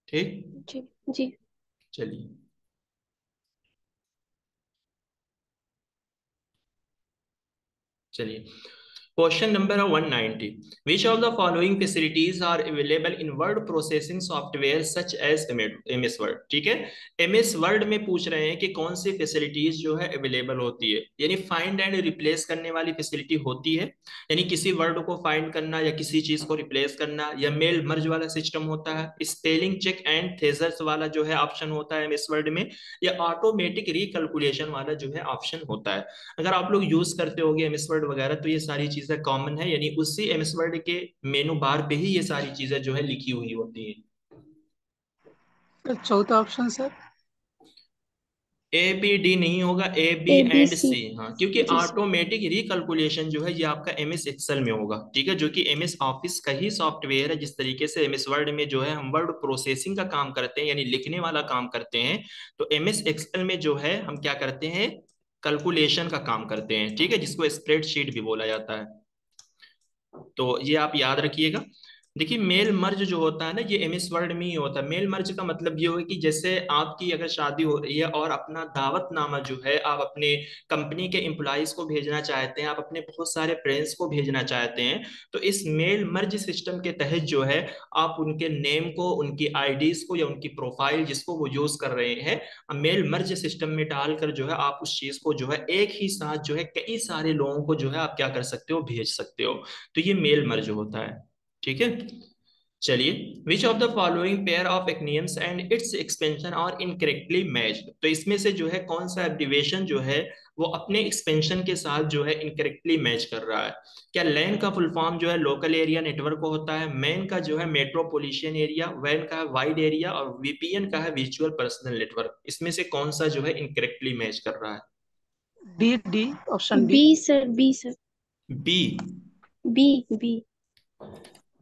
ठीक। जी जी। चलिए, चलिए, question number 190। Which of the following facilities are available in word processing software such as MS Word, ठीक है। एमएस वर्ड में पूछ रहे हैं कि कौन सी फैसिलिटीज जो है अवेलेबल होती है, यानी फाइंड एंड रिप्लेस करने वाली फैसिलिटी होती है, यानी किसी वर्ड को फाइंड करना या किसी चीज को रिप्लेस करना, या मेल मर्ज वाला सिस्टम होता है, स्पेलिंग चेक एंड थेजर्स वाला जो है ऑप्शन होता है एमएस वर्ड में, या ऑटोमेटिक रिकैलकुलेशन वाला जो है ऑप्शन होता है। अगर आप लोग यूज करते होगे एमएस वर्ड वगैरह तो ये सारी चीजें कॉमन है, यानी उसी एमएस वर्ड के मेनू बार पे ही ये सारी चीजें जो है लिखी हुई होती हैं। सर चौथा option sir. A B D नहीं होगा, A B A B and C. C, हाँ, क्योंकि जी सर। ऑटोमेटिक रिकैलकुलेशन जो है ये आपका एमएस एक्सेल में होगा, ठीक है, जो कि एमएस ऑफिस का ही सॉफ्टवेयर है। जिस तरीके से एमएस वर्ड में जो है हम वर्ड प्रोसेसिंग का काम करते हैं, यानी लिखने वाला काम करते हैं, तो एमएस एक्सेल में जो है हम क्या करते हैं, कैलकुलेशन का काम करते हैं, ठीक है, जिसको स्प्रेडशीट भी बोला जाता है। तो ये आप याद रखिएगा। देखिए, मेल मर्ज जो होता है ना ये एमएस वर्ड में ही होता है। मेल मर्ज का मतलब ये होगा कि जैसे आपकी अगर शादी हो रही है और अपना दावतनामा जो है आप अपने कंपनी के एम्प्लॉयज को भेजना चाहते हैं, आप अपने बहुत सारे फ्रेंड्स को भेजना चाहते हैं, तो इस मेल मर्ज सिस्टम के तहत जो है आप उनके नेम को, उनकी आईडीज को, या उनकी प्रोफाइल जिसको वो यूज कर रहे हैं, मेल मर्ज सिस्टम में डालकर जो है आप उस चीज को जो है एक ही साथ जो है कई सारे लोगों को जो है आप क्या कर सकते हो, भेज सकते हो। तो ये मेल मर्ज होता है, ठीक है। चलिए, which of the following pair of acronyms and its expansion are incorrectly matched, तो इसमें से जो है कौन सा एब्रिविएशन जो है वो अपने एक्सपेंशन के साथ जो है इनकरेक्टली मैच कर रहा है। क्या लैन का फुल फॉर्म जो है लोकल एरिया नेटवर्क होता है, मैन का जो है मेट्रोपोलिटन एरिया, वैन का है वाइड एरिया, और वीपीएन का है वर्चुअल पर्सनल नेटवर्क, इसमें से कौन सा जो है इनकरेक्टली मैच कर रहा है। D option D. B sir, B sir. B. B B.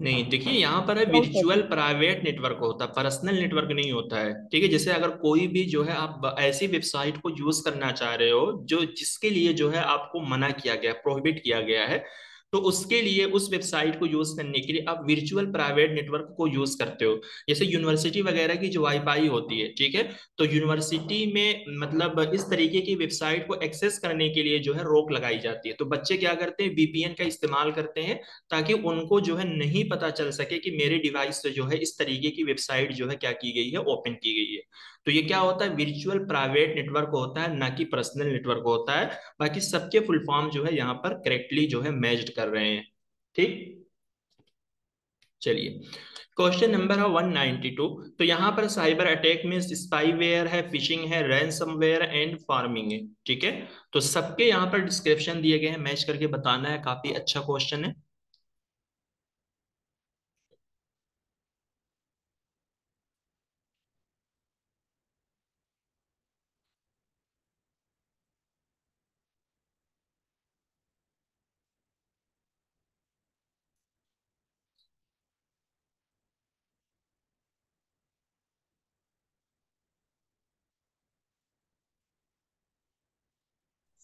नहीं, देखिए यहाँ पर है वर्चुअल प्राइवेट नेटवर्क होता है, पर्सनल नेटवर्क नहीं होता है, ठीक है। जैसे अगर कोई भी जो है आप ऐसी वेबसाइट को यूज करना चाह रहे हो जो जिसके लिए जो है आपको मना किया गया, प्रोहिबिट किया गया है, तो उसके लिए उस वेबसाइट को यूज करने के लिए आप वर्चुअल प्राइवेट नेटवर्क को यूज करते हो। जैसे यूनिवर्सिटी वगैरह की जो वाईफाई होती है, ठीक है, तो यूनिवर्सिटी में मतलब इस तरीके की वेबसाइट को एक्सेस करने के लिए जो है रोक लगाई जाती है, तो बच्चे क्या करते हैं, वीपीएन का इस्तेमाल करते हैं, ताकि उनको जो है नहीं पता चल सके कि मेरे डिवाइस से जो है इस तरीके की वेबसाइट जो है क्या की गई है, ओपन की गई है। तो ये क्या होता है, वर्चुअल प्राइवेट नेटवर्क होता है, ना कि पर्सनल नेटवर्क होता है। बाकी सबके फुल फॉर्म जो है यहाँ पर करेक्टली जो है मैच्ड कर रहे हैं, ठीक। चलिए, क्वेश्चन नंबर है 192। तो यहाँ पर साइबर अटैक में स्पाईवेयर है, फिशिंग है, रैनसमवेयर एंड फार्मिंग है, ठीक है। तो सबके यहाँ पर डिस्क्रिप्शन दिए गए हैं, मैच करके बताना है, काफी अच्छा क्वेश्चन है।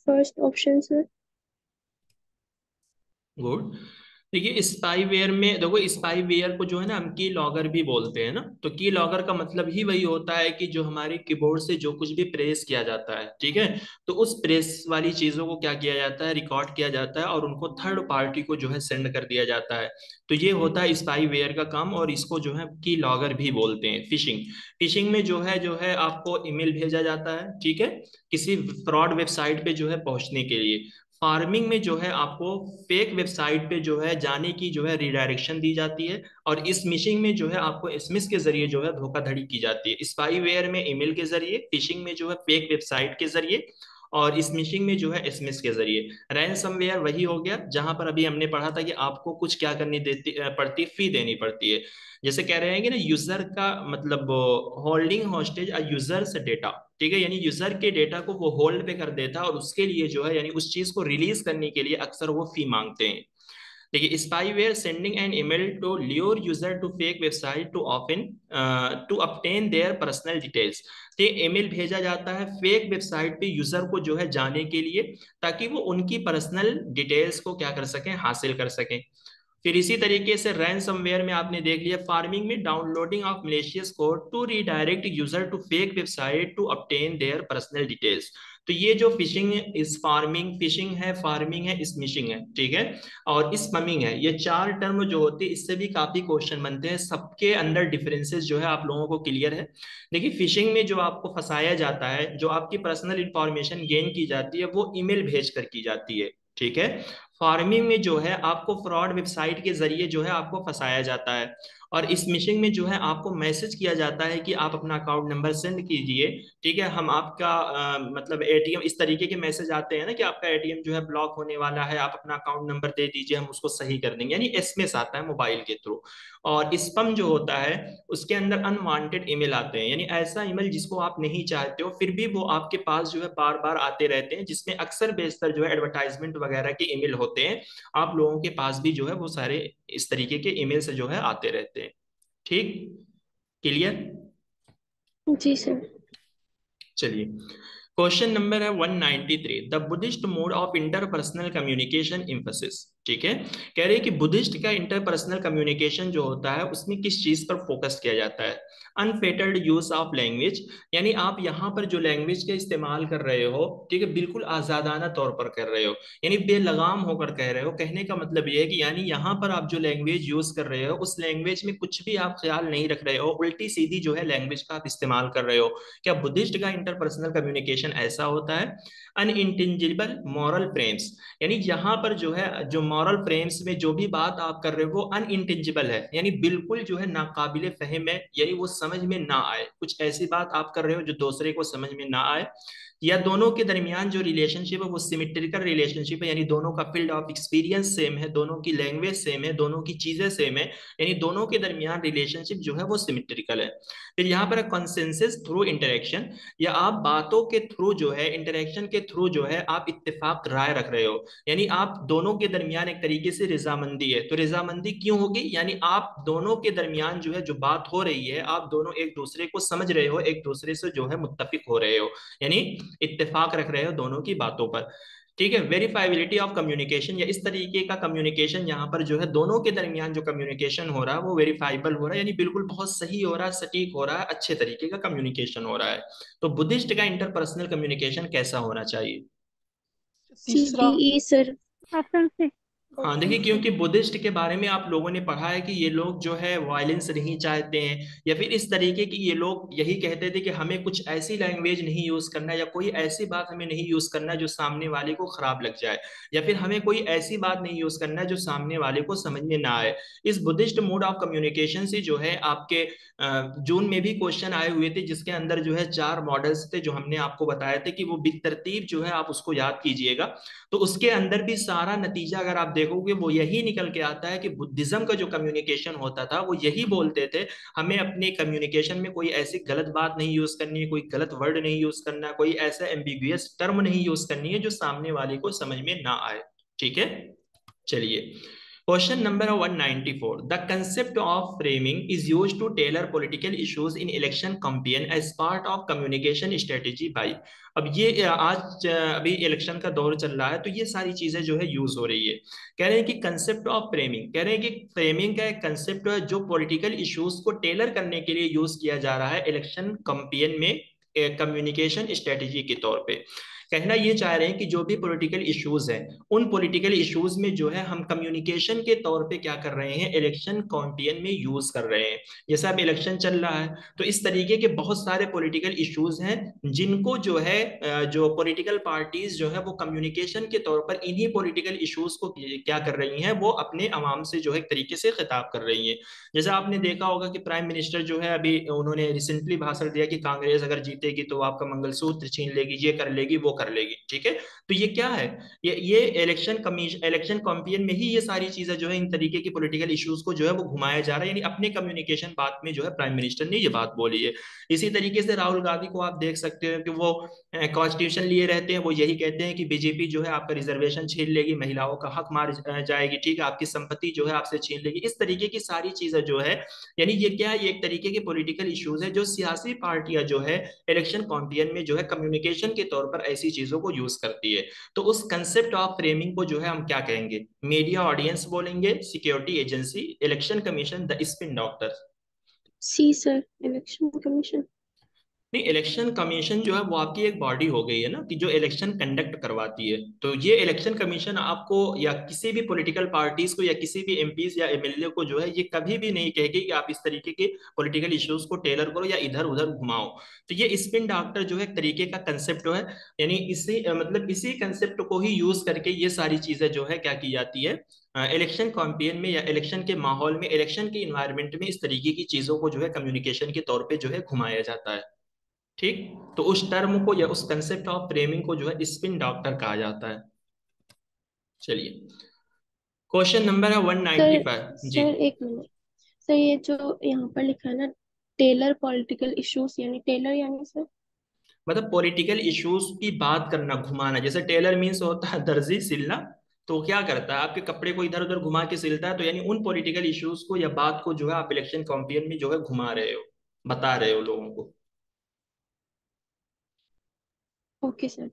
First option sir. गुड। देखिए स्पाईवेयर में देखो, स्पाईवेयर को जो है ना हम की लॉगर भी बोलते हैं ना। तो की लॉगर का मतलब ही वही होता है कि जो हमारे कीबोर्ड से जो कुछ भी प्रेस किया जाता है, ठीक है, तो उस प्रेस वाली चीजों को क्या किया जाता है, रिकॉर्ड किया जाता है और उनको थर्ड पार्टी को जो है सेंड कर दिया जाता है। तो ये होता है स्पाईवेयर का काम, और इसको जो है की लॉगर भी बोलते हैं। फिशिंग, फिशिंग में जो है आपको ईमेल भेजा जाता है, ठीक है, किसी फ्रॉड वेबसाइट पे जो है पहुंचने के लिए। फार्मिंग में जो है आपको फेक वेबसाइट पे जो है जाने की जो है रिडायरेक्शन दी जाती है। और इस मिशिंग में जो है आपको एसएमएस के जरिए जो है धोखाधड़ी की जाती है। स्पाईवेयर में ईमेल के जरिए, फिशिंग में जो है फेक वेबसाइट के जरिए, और इस मिशिंग में जो है एसएमएस के जरिए। रैनसमवेयर वही हो गया जहां पर अभी हमने पढ़ा था कि आपको कुछ क्या करनी देती पड़ती, फी देनी पड़ती है। जैसे कह रहे हैं कि ना, यूजर का मतलब होल्डिंग हॉस्टेज अ यूजर्स डेटा, ठीक है, यानी यूजर के डेटा को वो होल्ड पे कर देता है और उसके लिए जो है यानी उस चीज को रिलीज करने के लिए अक्सर वो फी मांगते हैं। देखिए spyware sending an email to lure user to fake website to often to obtain their personal details. तो ईमेल भेजा जाता है फेक वेबसाइट पे यूजर को जो है जाने के लिए, ताकि वो उनकी पर्सनल डिटेल्स को क्या कर सकें, हासिल कर सकें। फिर इसी तरीके से रैनसमवेयर में आपने देख लिया, फार्मिंग में downloading of malicious code to redirect user to fake website to obtain their personal details. तो ये जो फिशिंग इस फार्मिंग, फिशिंग है, फार्मिंग है, स्मिशिंग है, ठीक है, और स्पमिंग है, ये चार टर्म जो होते हैं इससे भी काफी क्वेश्चन बनते हैं। सबके अंदर डिफरेंसेस जो है आप लोगों को क्लियर है। देखिए फिशिंग में जो आपको फंसाया जाता है, जो आपकी पर्सनल इंफॉर्मेशन गेन की जाती है, वो ईमेल भेज कर की जाती है, ठीक है। फार्मिंग में जो है आपको फ्रॉड वेबसाइट के जरिए जो है आपको फंसाया जाता है। और इस मिशिंग में जो है आपको मैसेज किया जाता है कि आप अपना अकाउंट नंबर सेंड कीजिए, ठीक है, हम आपका मतलब एटीएम, इस तरीके के मैसेज आते हैं ना कि आपका एटीएम जो है ब्लॉक होने वाला है, आप अपना अकाउंट नंबर दे दीजिए, हम उसको सही कर देंगे, यानी एसएमएस आता है मोबाइल के थ्रू। और स्पैम जो होता है उसके अंदर अनवांटेड ईमेल आते हैं, यानी ऐसा ईमेल जिसको आप नहीं चाहते हो फिर भी वो आपके पास जो है बार बार आते रहते हैं, जिसमें अक्सर बेशतर जो है एडवर्टाइजमेंट वगैरह के ईमेल होते हैं। आप लोगों के पास भी जो है वो सारे इस तरीके के ईमेल से जो है आते रहते हैं। ठीक, क्लियर। जी सर। चलिए, क्वेश्चन नंबर है 193, the Buddhist mode of interpersonal communication emphasis. ठीक है, कह रहे हैं कि बुद्धिस्ट का इंटरपर्सनल कम्युनिकेशन जो होता है उसमें किस चीज पर फोकस किया जाता है। अनफेटर्ड यूज ऑफ लैंग्वेज, यानी आप यहाँ पर जो लैंग्वेज का इस्तेमाल कर रहे हो, ठीक है, बिल्कुल आजादाना तौर पर कर रहे हो, यानी बेलगाम होकर कह रहे हो। कहने का मतलब ये है कि यानी यहाँ पर आप जो लैंग्वेज यूज कर रहे हो उस लैंग्वेज में कुछ भी आप ख्याल नहीं रख रहे हो, उल्टी सीधी जो है लैंग्वेज का आप इस्तेमाल कर रहे हो। क्या बुद्धिस्ट का इंटरपर्सनल कम्युनिकेशन ऐसा होता है। अनइंटेंजिबल मॉरल फ्रेम्स, यानी यहाँ पर जो है जो मॉरल फ्रेम्स में जो भी बात आप कर रहे हो वो अनइंटेंजिबल है, यानी बिल्कुल जो है नाकाबिले फहम है, यानी वो समझ में ना आए। कुछ ऐसी बात आप कर रहे हो जो दूसरे को समझ में ना आए। या दोनों के दरमियान जो रिलेशनशिप है वो सिमेट्रिकल रिलेशनशिप है, यानी दोनों का फील्ड ऑफ एक्सपीरियंस सेम है, दोनों की लैंग्वेज सेम है, दोनों की चीजें सेम है, यानी दोनों के दरमियान रिलेशनशिप जो है वो सिमेट्रिकल है। फिर यहाँ पर कंसेंसस थ्रू इंटरेक्शन, या आप बातों के थ्रू जो है, इंटरेक्शन के थ्रू जो है आप इत्तेफाक राय रख रहे हो, यानी आप दोनों के दरमियान एक तरीके से रजामंदी है। तो रजामंदी क्यों होगी, यानी आप दोनों के दरमियान जो है जो बात हो रही है आप दोनों एक दूसरे को समझ रहे हो, एक दूसरे से जो है मुत्तफिक हो रहे हो, यानी इत्तेफाक रख रहे हो दोनों की बातों पर। ठीक है, वेरीफाइबिलिटी ऑफ कम्युनिकेशन, या इस तरीके का कम्युनिकेशन यहाँ पर जो है दोनों के दरमियान जो कम्युनिकेशन हो रहा है वो वेरीफाइबल हो रहा है, यानी बिल्कुल बहुत सही हो रहा है, सटीक हो रहा है, अच्छे तरीके का कम्युनिकेशन हो रहा है। तो बुद्धिस्ट का इंटरपर्सनल कम्युनिकेशन कैसा होना चाहिए। सी तीसरा D E sir. Option C. हाँ देखिए, क्योंकि बुद्धिस्ट के बारे में आप लोगों ने पढ़ा है कि ये लोग जो है वायलेंस नहीं चाहते हैं, या फिर इस तरीके की ये लोग यही कहते थे कि हमें कुछ ऐसी लैंग्वेज नहीं यूज करना, या कोई ऐसी बात हमें नहीं यूज करना जो सामने वाले को खराब लग जाए, या फिर हमें कोई ऐसी बात नहीं यूज करना जो सामने वाले को समझ में ना आए। इस बुद्धिस्ट मोड ऑफ कम्युनिकेशन से जो है आपके जून में भी क्वेश्चन आए हुए थे, जिसके अंदर जो है 4 मॉडल्स थे जो हमने आपको बताए थे कि वो बितरतीब जो है आप उसको याद कीजिएगा। तो उसके अंदर भी सारा नतीजा अगर आप देखोगे वो यही निकल के आता है कि बुद्धिज्म का जो कम्युनिकेशन होता था वो यही बोलते थे, हमें अपने कम्युनिकेशन में कोई ऐसी गलत बात नहीं यूज करनी है, कोई गलत वर्ड नहीं यूज करना, कोई ऐसा एम्बिगुअस टर्म नहीं यूज करनी है जो सामने वाले को समझ में ना आए। ठीक है, चलिए Question number 194. The concept of framing is used to tailor political issues in election campaign as part of communication strategy by। अब ये आज अभी इलेक्शन का दौर चल रहा है तो ये सारी चीजें जो है यूज हो रही है। कह रहे हैं कि कंसेप्ट ऑफ फ्रेमिंग, कह रहे हैं कि फ्रेमिंग का एक कंसेप्ट है जो पॉलिटिकल इश्यूज को टेलर करने के लिए यूज किया जा रहा है इलेक्शन कैंपेन में कम्युनिकेशन स्ट्रेटेजी के तौर पे। कहना ये चाह रहे हैं कि जो भी पॉलिटिकल इश्यूज हैं उन पॉलिटिकल इश्यूज में जो है हम कम्युनिकेशन के तौर पे क्या कर रहे हैं, इलेक्शन कैंपेन में यूज कर रहे हैं। जैसे अब इलेक्शन चल रहा है तो इस तरीके के बहुत सारे पॉलिटिकल इश्यूज हैं जिनको जो है जो पॉलिटिकल पार्टीज जो है वो कम्युनिकेशन के तौर पर इन्हीं पॉलिटिकल इश्यूज को क्या कर रही हैं, वो अपने आवाम से जो है एक तरीके से खिताब कर रही हैं। जैसे आपने देखा होगा कि प्राइम मिनिस्टर जो है अभी उन्होंने रिसेंटली भाषण दिया कि कांग्रेस अगर जीतेगी तो आपका मंगलसूत्र छीन लेगी, ये कर लेगी वो कर लेगी, ठीक है। तो ये क्या है, ये इलेक्शन कैंपेन में ही ये सारी चीजें जो है इन तरीके की पॉलिटिकल इश्यूज को जो है वो घुमाया जा रहा है, यानी अपने कम्युनिकेशन बात में जो है प्राइम मिनिस्टर ने ये बात बोली है। इसी तरीके से राहुल गांधी को आप देख सकते हो कि वो कॉन्स्टिट्यूशन लिए रहते हैं, वो यही कहते हैं कि बीजेपी जो है आपका रिजर्वेशन छीन लेगी, महिलाओं का हक मार जाएगी, ठीक है, आपकी संपत्ति जो है आपसे छीन लेगी। इस तरीके की सारी चीजें जो है, यानी ये क्या है, ये एक तरीके के पॉलिटिकल इश्यूज है जो सियासी पार्टियां जो है इलेक्शन कैंपेन में जो है कम्युनिकेशन के तौर पर ऐसी चीजों को यूज करती है। तो उस कंसेप्ट ऑफ फ्रेमिंग को जो है हम क्या कहेंगे, मीडिया ऑडियंस बोलेंगे, security agency, election commission, the spin doctor. C sir, election commission. नहीं, इलेक्शन कमीशन जो है वो आपकी एक बॉडी हो गई है ना कि जो इलेक्शन कंडक्ट करवाती है। तो ये इलेक्शन कमीशन आपको या किसी भी पॉलिटिकल पार्टीज को या किसी भी एमपीज या एमएलए को जो है ये कभी भी नहीं कहेगी कि आप इस तरीके के पॉलिटिकल इश्यूज को टेलर करो या इधर उधर घुमाओ। तो ये स्पिन डॉक्टर जो है एक तरीके का कंसेप्ट है, यानी इसी मतलब इसी कंसेप्ट को ही यूज करके ये सारी चीजें जो है क्या की जाती है, इलेक्शन कैंपेन में या इलेक्शन के माहौल में, इलेक्शन के इन्वायरमेंट में इस तरीके की चीजों को जो है कम्युनिकेशन के तौर पे जो है घुमाया जाता है। ठीक। तो उस टर्म को या उस कंसेप्ट ऑफ फ्रेमिंग को जो है स्पिन डॉक्टर कहा जाता है। चलिए, क्वेश्चन नंबर है सर 195 जी। सर एक मिनट। सर ये जो यहाँ पर लिखा है ना, टेलर पॉलिटिकल इश्यूज, यानी टेलर यानी सर। मतलब पॉलिटिकल इश्यूज की बात करना, घुमाना, जैसे टेलर मीन्स होता है दर्जी, सिलना। तो क्या करता है, आपके कपड़े को इधर उधर घुमा के सिलता है। तो यानी उन पॉलिटिकल इश्यूज को या बात को जो है आप इलेक्शन कैंपेन में जो है घुमा रहे हो, बता रहे हो लोगों को। Okay sir.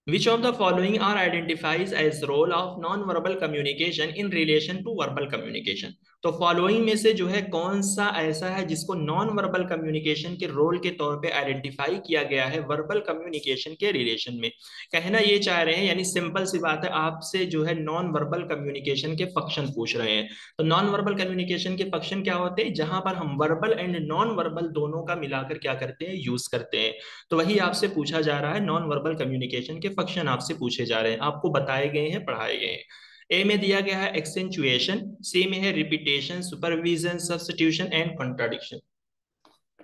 Which of the following are identifies as role of non-verbal communication in relation to verbal communication? तो फॉलोइंग में से जो है कौन सा ऐसा है जिसको नॉन वर्बल कम्युनिकेशन के रोल के तौर पे आइडेंटिफाई किया गया है वर्बल कम्युनिकेशन के रिलेशन में। कहना ये चाह रहे हैं, यानी सिंपल सी बात है, आपसे जो है नॉन वर्बल कम्युनिकेशन के फंक्शन पूछ रहे हैं। तो नॉन वर्बल कम्युनिकेशन के फंक्शन क्या होते हैं, जहां पर हम वर्बल एंड नॉन वर्बल दोनों का मिलाकर क्या करते हैं, यूज करते हैं। तो वही आपसे पूछा जा रहा है, नॉन वर्बल कम्युनिकेशन के फंक्शन आपसे पूछे जा रहे हैं, आपको बताए गए हैं, पढ़ाए गए हैं। ए में दिया गया है एक्सेंचुएशन, सी में है repetition, supervision, substitution and contradiction.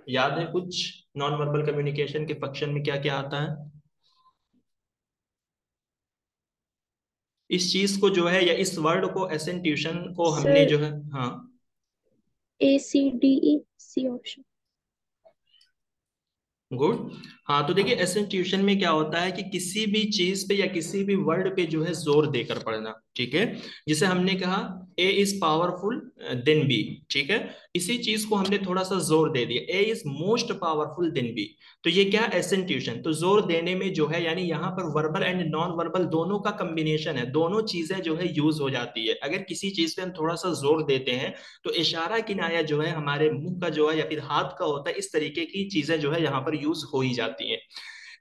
याद है कुछ नॉन वर्बल कम्युनिकेशन के फंक्शन में क्या क्या आता है? इस चीज को जो है या इस वर्ड को एक्सेंट्यूशन को हमने सर जो है, हाँ ACDE, सी ऑप्शन। गुड। हाँ तो देखिए एक्सेंट्यूशन में क्या होता है कि किसी भी चीज पे या किसी भी वर्ड पे जो है जोर देकर पढ़ना, ठीक है। जिसे हमने कहा ए इज पावरफुल देन बी, ठीक है। इसी चीज को हमने थोड़ा सा जोर दे दिया, A is most powerful than B. तो ये क्या एक्सेंट्यूशन, तो जोर देने में जो है, यानी यहाँ पर वर्बल एंड नॉन वर्बल दोनों का कम्बिनेशन है, दोनों चीजें जो है यूज हो जाती है। अगर किसी चीज पे हम थोड़ा सा जोर देते हैं तो इशारा किनाया जो है हमारे मुंह का जो है या फिर हाथ का होता है, इस तरीके की चीजें जो है यहाँ पर यूज हो ही जाती हैं।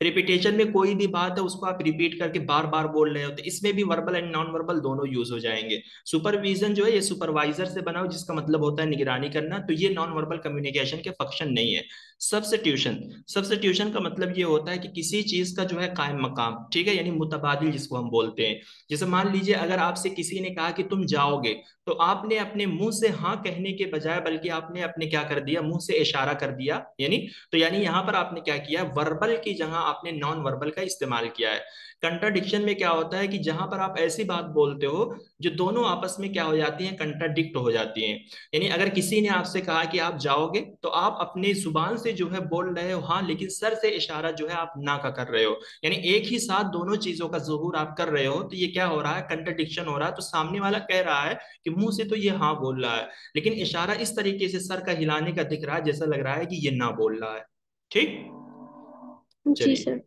रिपीटेशन में कोई भी बात है उसको आप रिपीट करके बार बार बोल रहे हो, तो इसमें भी वर्बल एंड नॉन वर्बल दोनों यूज हो जाएंगे। सुपरविजन जो है ये सुपरवाइजर से बनाओ, जिसका मतलब होता है निगरानी करना, तो ये नॉन वर्बल कम्युनिकेशन के फंक्शन नहीं है। सब्स्टिट्यूशन, सब्स्टिट्यूशन का मतलब ये होता है कि किसी चीज का जो है कायम मकाम, ठीक है, यानी मुतबादिल जिसको हम बोलते हैं। जैसे मान लीजिए अगर आपसे किसी ने कहा कि तुम जाओगे, तो आपने अपने मुंह से हाँ कहने के बजाय बल्कि आपने अपने क्या कर दिया, मुंह से इशारा कर दिया, यानी तो यानी यहां पर आपने क्या किया, वर्बल की जहां आपने नॉन वर्बल का इस्तेमाल किया है। कंट्राडिक्शन में क्या होता है कि जहां पर आप ऐसी बात बोलते हो जो दोनों आपस में क्या हो जाती हैं, कंट्राडिक्ट हो जाती हैं। यानी अगर किसी ने आपसे कहा कि आप जाओगे, तो आप अपनी जुबान से जो है बोल रहे हो हाँ, लेकिन सर से इशारा जो है आप ना का कर रहे हो। यानी एक ही साथ दोनों चीजों का ज़ुहूर आप कर रहे हो, तो ये क्या हो रहा है, कंट्राडिक्शन हो रहा है। तो सामने वाला कह रहा है कि मुंह से तो ये हाँ बोल रहा है, लेकिन इशारा इस तरीके से सर का हिलाने का दिख रहा है जैसा लग रहा है कि ये ना बोल रहा है। ठीक, जी चलिए। Sir.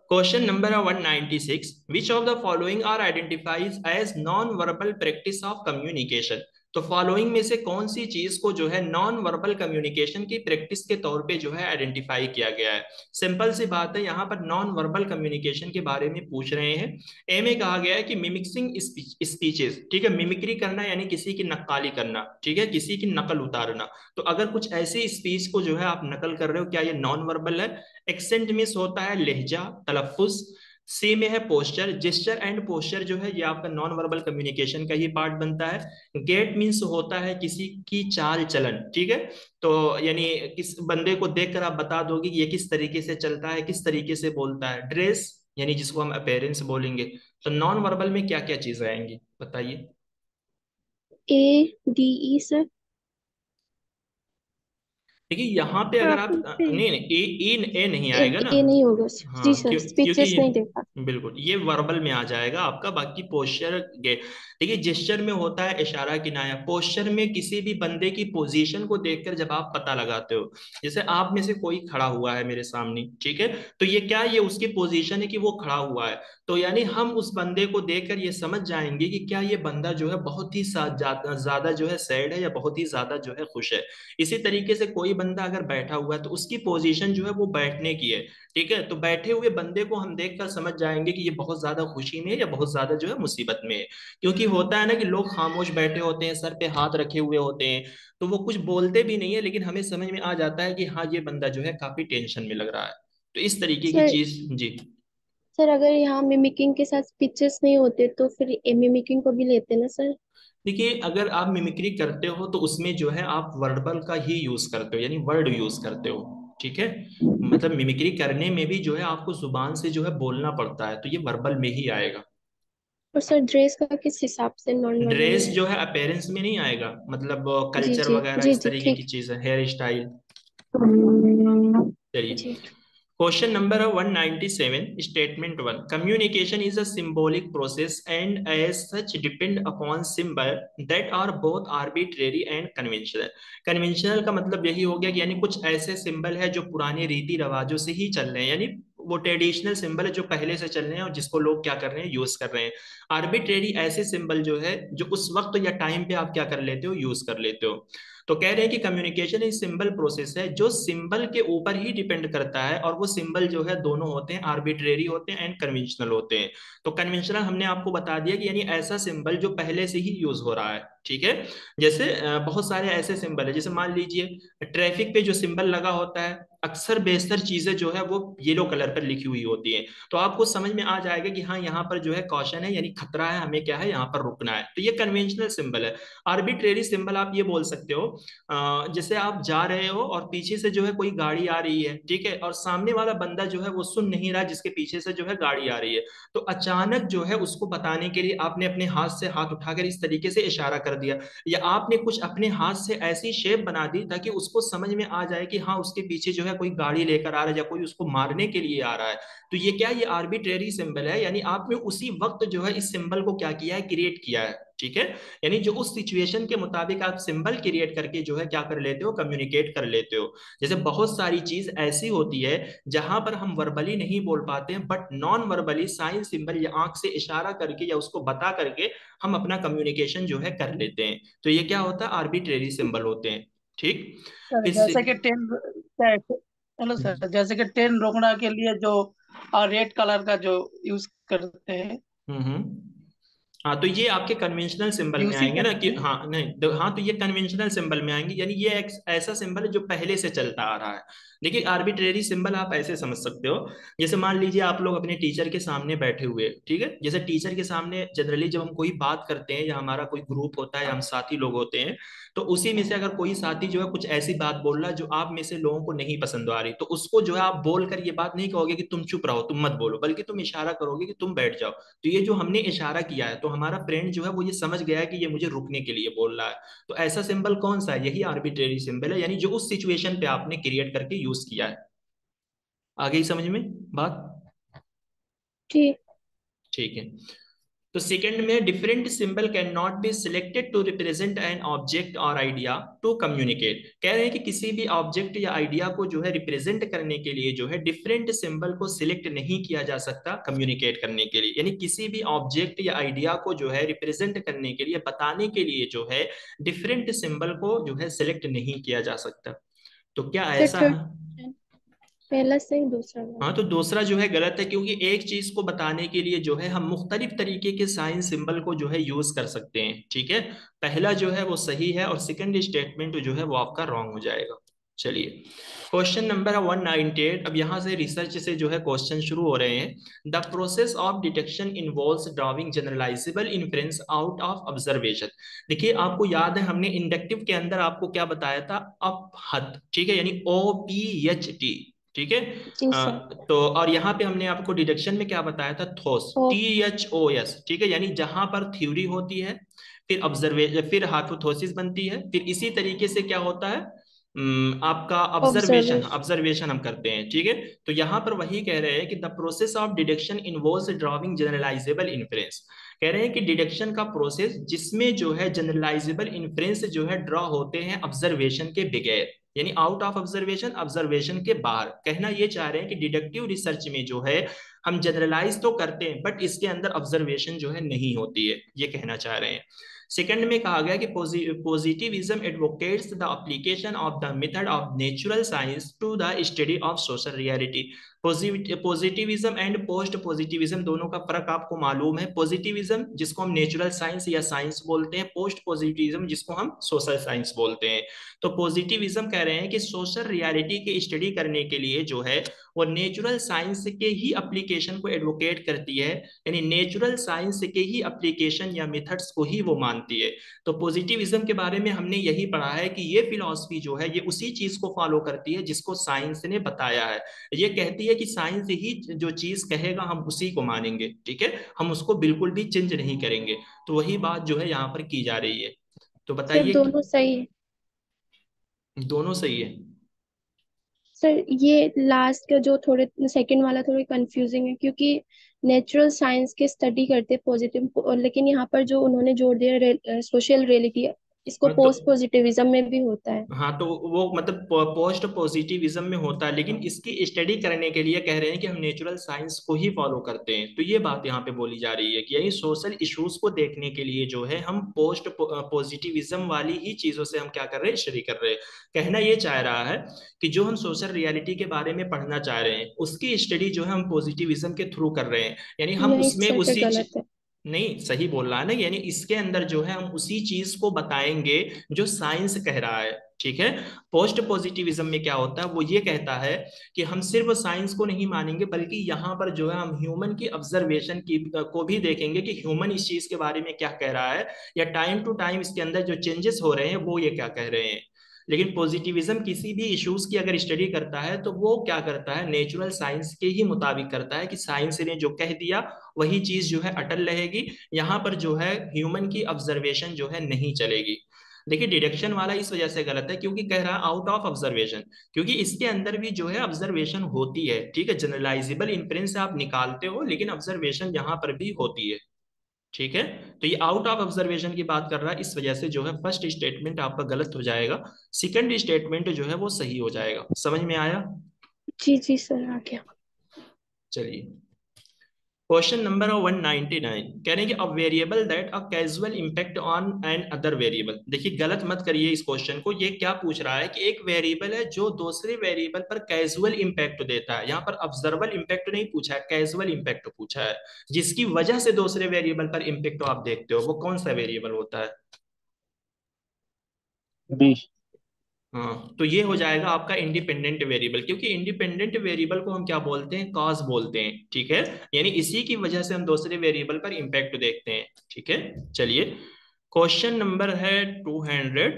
Question number 196, which of the following are identifies as non verbal practice of communication. तो फॉलोइंग में से कौन सी चीज को जो है नॉन वर्बल कम्युनिकेशन की प्रैक्टिस के तौर पे जो है आइडेंटिफाई किया गया है। सिंपल सी बात है, यहाँ पर नॉन वर्बल कम्युनिकेशन के बारे में पूछ रहे हैं। ए में कहा गया है कि मिमिक्सिंग स्पीचेस, ठीक है, मिमिक्री करना यानी किसी की नक्काली करना, ठीक है, किसी की नकल उतारना। तो अगर कुछ ऐसी स्पीच को जो है आप नकल कर रहे हो, क्या ये नॉन वर्बल है। एक्सेंट मिस होता है लहजा, तलफ्फुज। सी में है पोस्चर, जेस्चर एंड पोस्चर जो है ये आपका नॉन वर्बल कम्युनिकेशन का ही पार्ट बनता है। गेट मीन्स होता है किसी की चाल चलन, ठीक है। तो यानी किस बंदे को देखकर आप बता दोगे कि ये किस तरीके से चलता है, किस तरीके से बोलता है। ड्रेस यानी जिसको हम अपेयरेंस बोलेंगे। तो नॉन वर्बल में क्या क्या चीजें आएंगी बताइए। ए, डी, ई सर। देखिए यहाँ पे अगर आप आप पे नहीं नहीं, ए नहीं ए, आएगा ना। ए नहीं होगा। जी हाँ, सर, क्योंकि स्पीचेस ये नहीं देखा। बिल्कुल ये वर्बल में आ जाएगा आपका। बाकी पोस्चर देखिए, जेस्चर में होता है इशारा किनाया। पोस्चर में किसी भी बंदे की पोजीशन को देखकर जब आप पता लगाते हो, जैसे आप में से कोई खड़ा हुआ है मेरे सामने, ठीक है, तो ये क्या, ये उसकी पोजीशन है कि वो खड़ा हुआ है। तो यानी हम उस बंदे को देखकर ये समझ जाएंगे कि क्या ये बंदा जो है बहुत ही ज्यादा जो है सैड है या बहुत ही ज्यादा जो है खुश है। इसी तरीके से कोई बंदा अगर बैठा हुआ है तो उसकी पोजीशन जो है वो बैठने की है, ठीक है। तो बैठे हुए बंदे को हम देखकर समझ जाएंगे कि ये बहुत ज्यादा खुशी में है या बहुत ज्यादा जो है मुसीबत में है। क्योंकि होता है ना कि लोग खामोश बैठे होते हैं, सर पे हाथ रखे हुए होते हैं, तो वो कुछ बोलते भी नहीं है, लेकिन हमें समझ में आ जाता है कि हाँ ये बंदा जो है काफी टेंशन में लग रहा है। तो इस तरीके की सर, चीज जी। सर अगर यहाँ मिमिकिंग के साथ स्पीचेस नहीं होते तो फिर मिमिकिंग को भी लेते ना सर। देखिए, अगर आप मिमिक्री करते हो तो उसमें जो है आप वर्बल का ही यूज करते हो, यानी वर्ड यूज करते हो, ठीक है। मतलब मिमिक्री करने में भी जो है आपको जुबान से जो है बोलना पड़ता है, तो ये वर्बल में ही आएगा। और सर ड्रेस का किस हिसाब से नॉन वर्बल ड्रेस में? जो है अपेरेंस में नहीं आएगा, मतलब जी कल्चर जी वगैरह जी इस जी तरीके की ठीक। चीज है, हेयर स्टाइल। चलिए, जी। Question number 197, statement one, communication is a symbolic process and as such depend upon symbol that are both arbitrary and conventional। Conventional का मतलब यही हो गया कि यानी कुछ ऐसे सिंबल है जो पुराने रीति रिवाजों से ही चल रहे हैं, यानी वो ट्रेडिशनल सिंबल है जो पहले से चल रहे हैं और जिसको लोग क्या कर रहे हैं, यूज कर रहे हैं। आर्बिट्रेरी ऐसे सिंबल जो है जो उस वक्त या टाइम पे आप क्या कर लेते हो, यूज कर लेते हो। तो कह रहे हैं कि कम्युनिकेशन एक सिंबल प्रोसेस है जो सिंबल के ऊपर ही डिपेंड करता है, और वो सिंबल जो है दोनों होते हैं, आर्बिट्रेरी होते हैं एंड कन्वेंशनल होते हैं। तो कन्वेंशनल हमने आपको बता दिया कि यानी ऐसा सिंबल जो पहले से ही यूज हो रहा है, ठीक है। जैसे बहुत सारे ऐसे सिंबल है, जैसे मान लीजिए ट्रैफिक पे जो सिंबल लगा होता है, अक्सर बेशतर चीजें जो है वो येलो कलर पर लिखी हुई होती है। तो आपको समझ में आ जाएगा कि हाँ यहाँ पर जो है कॉशन है, यानी खतरा है, हमें क्या है यहाँ पर रुकना है। तो ये कन्वेंशनल सिंबल है। आर्बिट्रेरी सिंबल आप ये बोल सकते हो, जैसे आप जा रहे हो और पीछे से जो है कोई गाड़ी आ रही है, ठीक है, और सामने वाला बंदा जो है वो सुन नहीं रहा जिसके पीछे से जो है गाड़ी आ रही है। तो अचानक जो है उसको बताने के लिए आपने अपने हाथ से हाथ उठाकर इस तरीके से इशारा कर दिया, या आपने कुछ अपने हाथ से ऐसी शेप बना दी ताकि उसको समझ में आ जाए कि हाँ उसके पीछे जो है कोई गाड़ी लेकर आ रहा है या कोई उसको मारने के लिए आ रहा है। तो ये क्या, ये आर्बिट्रेरी सिंबल है, यानी आपने उसी वक्त जो है इस सिंबल को क्या किया है, क्रिएट किया है, ठीक है। यानी जो उस सिचुएशन के मुताबिक आप सिंबल क्रिएट करके जो है क्या कर लेते हो, कम्युनिकेट कर लेते हो। जैसे बहुत सारी चीज ऐसी होती है जहां पर हम वर्बली नहीं बोल पाते हैं, but non verbally sign symbol या आंख से इशारा करके या उसको बता करके हम अपना कम्युनिकेशन जो है कर लेते हैं। तो ये क्या होता है, आर्बिट्रेरी सिंबल होते हैं, ठीक। सर फिर जैसे कि टेन, हेलो सर, जैसे कि टेन रोकना के लिए जो रेड कलर का जो यूज करते हैं। हम्म। हाँ, तो ये आपके कन्वेंशनल सिंबल में यूसी आएंगे ना करते कि हैं। हाँ नहीं तो, हाँ तो ये कन्वेंशनल सिंबल में आएंगे, यानी ये एक ऐसा सिंबल है जो पहले से चलता आ रहा है। देखिए आर्बिट्रेरी सिंबल आप ऐसे समझ सकते हो, जैसे मान लीजिए आप लोग अपने टीचर के सामने बैठे हुए, ठीक है, जैसे टीचर के सामने जनरली जब हम कोई बात करते हैं या हमारा कोई ग्रुप होता है या हम साथी लोग होते हैं, तो उसी में से अगर कोई साथी जो है कुछ ऐसी बात बोल रहा है जो आप में से लोगों को नहीं पसंद आ रही, तो उसको जो है आप बोलकर ये बात नहीं कहोगे कि तुम चुप रहो तुम मत बोलो, बल्कि तुम इशारा करोगे कि तुम बैठ जाओ। तो ये जो हमने इशारा किया है, तो हमारा फ्रेंड जो है वो ये समझ गया है कि ये मुझे रुकने के लिए बोल रहा है। तो ऐसा सिंबल कौन सा है? यही आर्बिट्रेरी सिंबल है, यानी जो उस सिचुएशन पे आपने क्रिएट करके यूज किया है। आ गई समझ में बात? जी। ठीक है। तो सेकंड में, different symbol can not be selected to represent an object और आइडिया टू कम्युनिकेट। कह रहे हैं कि किसी भी ऑब्जेक्ट या आइडिया को जो है रिप्रेजेंट करने के लिए जो है डिफरेंट सिंबल को सिलेक्ट नहीं किया जा सकता कम्युनिकेट करने के लिए, यानी किसी भी ऑब्जेक्ट या आइडिया को जो है रिप्रेजेंट करने के लिए, बताने के लिए जो है डिफरेंट सिंबल को जो है सिलेक्ट नहीं किया जा सकता। तो क्या सर ऐसा थर्ड, है? पहला सही दूसरा गलत। हाँ, तो दूसरा जो है गलत है, क्योंकि एक चीज को बताने के लिए जो है हम मुख्तलिफ तरीके के साइन सिंबल को जो है यूज कर सकते हैं, ठीक है। पहला जो है वो सही है और सेकंड स्टेटमेंट जो है वो आपका रॉन्ग हो जाएगा। चलिए, क्वेश्चन नंबर 198। अब यहाँ से रिसर्च से जो है क्वेश्चन शुरू हो रहे हैं। The process of detection involves drawing generalizable inference out of observation. देखिए आपको याद है हमने इंडक्टिव के अंदर आपको क्या बताया था? अपहत, ठीक है, यानी OPHT, ठीक है। जी सर। तो और यहाँ पे हमने आपको डिडक्शन में क्या बताया था? थोस, ओ। THOS, ठीक है, यानी जहां पर थ्योरी होती है, फिर ऑब्जर्वेशन, फिर हाइपोथेसिस बनती है, फिर इसी तरीके से क्या होता है, आपका ऑब्जर्वेशन, ऑब्जर्वेशन। ऑब्जर्वेशन हम करते हैं, ठीक है। तो यहाँ पर वही कह रहे हैं कि the process of deduction involves drawing generalizable inference. कह रहे हैं कि डिडक्शन का प्रोसेस जिसमें जो है जनरलाइजेबल इन्फ्रेंस जो है ड्रॉ होते हैं ऑब्जर्वेशन के बगैर, यानी आउट ऑफ ऑब्जर्वेशन, ऑब्जर्वेशन के बाहर। कहना ये चाह रहे हैं कि डिडक्टिव रिसर्च में जो है हम जनरलाइज तो करते हैं बट इसके अंदर ऑब्जर्वेशन जो है नहीं होती है, ये कहना चाह रहे हैं। सेकंड में कहा गया कि positivism advocates the application of the method of natural science to the study of social reality. Positivism and post positivism दोनों का फर्क आपको मालूम है। पॉजिटिविज्म जिसको हम नेचुरल साइंस या साइंस बोलते हैं, पोस्ट पॉजिटिविज्म जिसको हम सोशल साइंस बोलते हैं। तो पॉजिटिविज्म कह रहे हैं कि सोशल रियलिटी की स्टडी करने के लिए जो है वो नेचुरल साइंस के ही एप्लीकेशन को एडवोकेट करती है, यानी नेचुरल साइंस के ही एप्लीकेशन या मेथड्स को ही वो मानती है। तो पॉजिटिविज्म के बारे में हमने यही पढ़ा है कि ये फिलॉसफी जो है ये उसी चीज को फॉलो करती है जिसको साइंस ने बताया है। ये कहती है कि साइंस ही जो चीज कहेगा हम उसी को मानेंगे, ठीक है, हम उसको बिल्कुल भी चेंज नहीं करेंगे। तो वही बात जो है यहाँ पर की जा रही है। तो सर बताइए कि दोनों सही है। दोनों सही है। सर ये लास्ट का जो थोड़े सेकंड वाला थोड़ी कंफ्यूजिंग है, क्योंकि नेचुरल साइंस के स्टडी करते पॉजिटिव, लेकिन यहाँ पर जो उन्होंने जोड़ दिया सोशल रियलिटी, इसको तो पोस्ट पॉजिटिविज्म में भी होता है। हाँ, तो वो मतलब पोस्ट पॉजिटिविज्म में होता है, लेकिन इसकी स्टडी करने के लिए कह रहे हैं कि हम नेचुरल साइंस को ही फॉलो करते हैं। तो ये बात यहाँ पे बोली जा रही है कि यही सोशल इश्यूज को देखने के लिए जो है हम पोस्ट पॉजिटिविज्म वाली ही चीजों से हम क्या कर रहे हैं, स्टडी कर रहे हैं। कहना ये चाह रहा है कि जो हम सोशल रियलिटी के बारे में पढ़ना चाह रहे हैं उसकी स्टडी जो है हम पॉजिटिविज्म के थ्रू कर रहे हैं, यानी हम यही उसमें सर फिर उसी गलत है। नहीं, सही बोल रहा है ना, यानी इसके अंदर जो है हम उसी चीज को बताएंगे जो साइंस कह रहा है, ठीक है। पोस्ट पॉजिटिविज्म में क्या होता है, वो ये कहता है कि हम सिर्फ साइंस को नहीं मानेंगे बल्कि यहाँ पर जो है हम ह्यूमन की ऑब्जर्वेशन की को भी देखेंगे कि ह्यूमन इस चीज के बारे में क्या कह रहा है, या टाइम टू टाइम इसके अंदर जो चेंजेस हो रहे हैं वो ये क्या कह रहे हैं। लेकिन पॉजिटिविज्म किसी भी इश्यूज की अगर स्टडी करता है तो वो क्या करता है, नेचुरल साइंस के ही मुताबिक करता है कि साइंस ने जो कह दिया वही चीज जो है अटल रहेगी, यहाँ पर जो है ह्यूमन की ऑब्जर्वेशन जो है नहीं चलेगी। देखिए डिडक्शन वाला इस वजह से गलत है क्योंकि कह रहा है आउट ऑफ ऑब्जर्वेशन, क्योंकि इसके अंदर भी जो है ऑब्जर्वेशन होती है, ठीक है, जनरलाइजेबल इन्फ्रेंस आप निकालते हो लेकिन ऑब्जर्वेशन यहाँ पर भी होती है, ठीक है। तो ये आउट ऑफ ऑब्जर्वेशन की बात कर रहा है, इस वजह से जो है फर्स्ट स्टेटमेंट आपका गलत हो जाएगा, सेकंड स्टेटमेंट जो है वो सही हो जाएगा। समझ में आया? जी जी सर, आ गया। चलिए, क्वेश्चन नंबर 199 कह रहे हैं कि a variable that a casual impact on an other variable. देखिए गलत मत करिए इस क्वेश्चन को। ये क्या पूछ रहा है कि एक वेरिएबल है जो दूसरे वेरिएबल पर कैजुअल इम्पैक्ट देता है। यहाँ पर ऑब्जर्वेबल इम्पैक्ट नहीं पूछा है, कैजुअल इम्पैक्ट पूछा है, जिसकी वजह से दूसरे वेरिएबल पर इम्पैक्ट आप देखते हो। वो कौन सा वेरिएबल होता है? बी। हाँ, तो ये हो जाएगा आपका इंडिपेंडेंट वेरिएबल, क्योंकि इंडिपेंडेंट वेरिएबल को हम क्या बोलते हैं? कॉज बोलते हैं। ठीक है, यानी इसी की वजह से हम दूसरे वेरिएबल पर इंपैक्ट देखते हैं। ठीक है, चलिए क्वेश्चन नंबर है 200।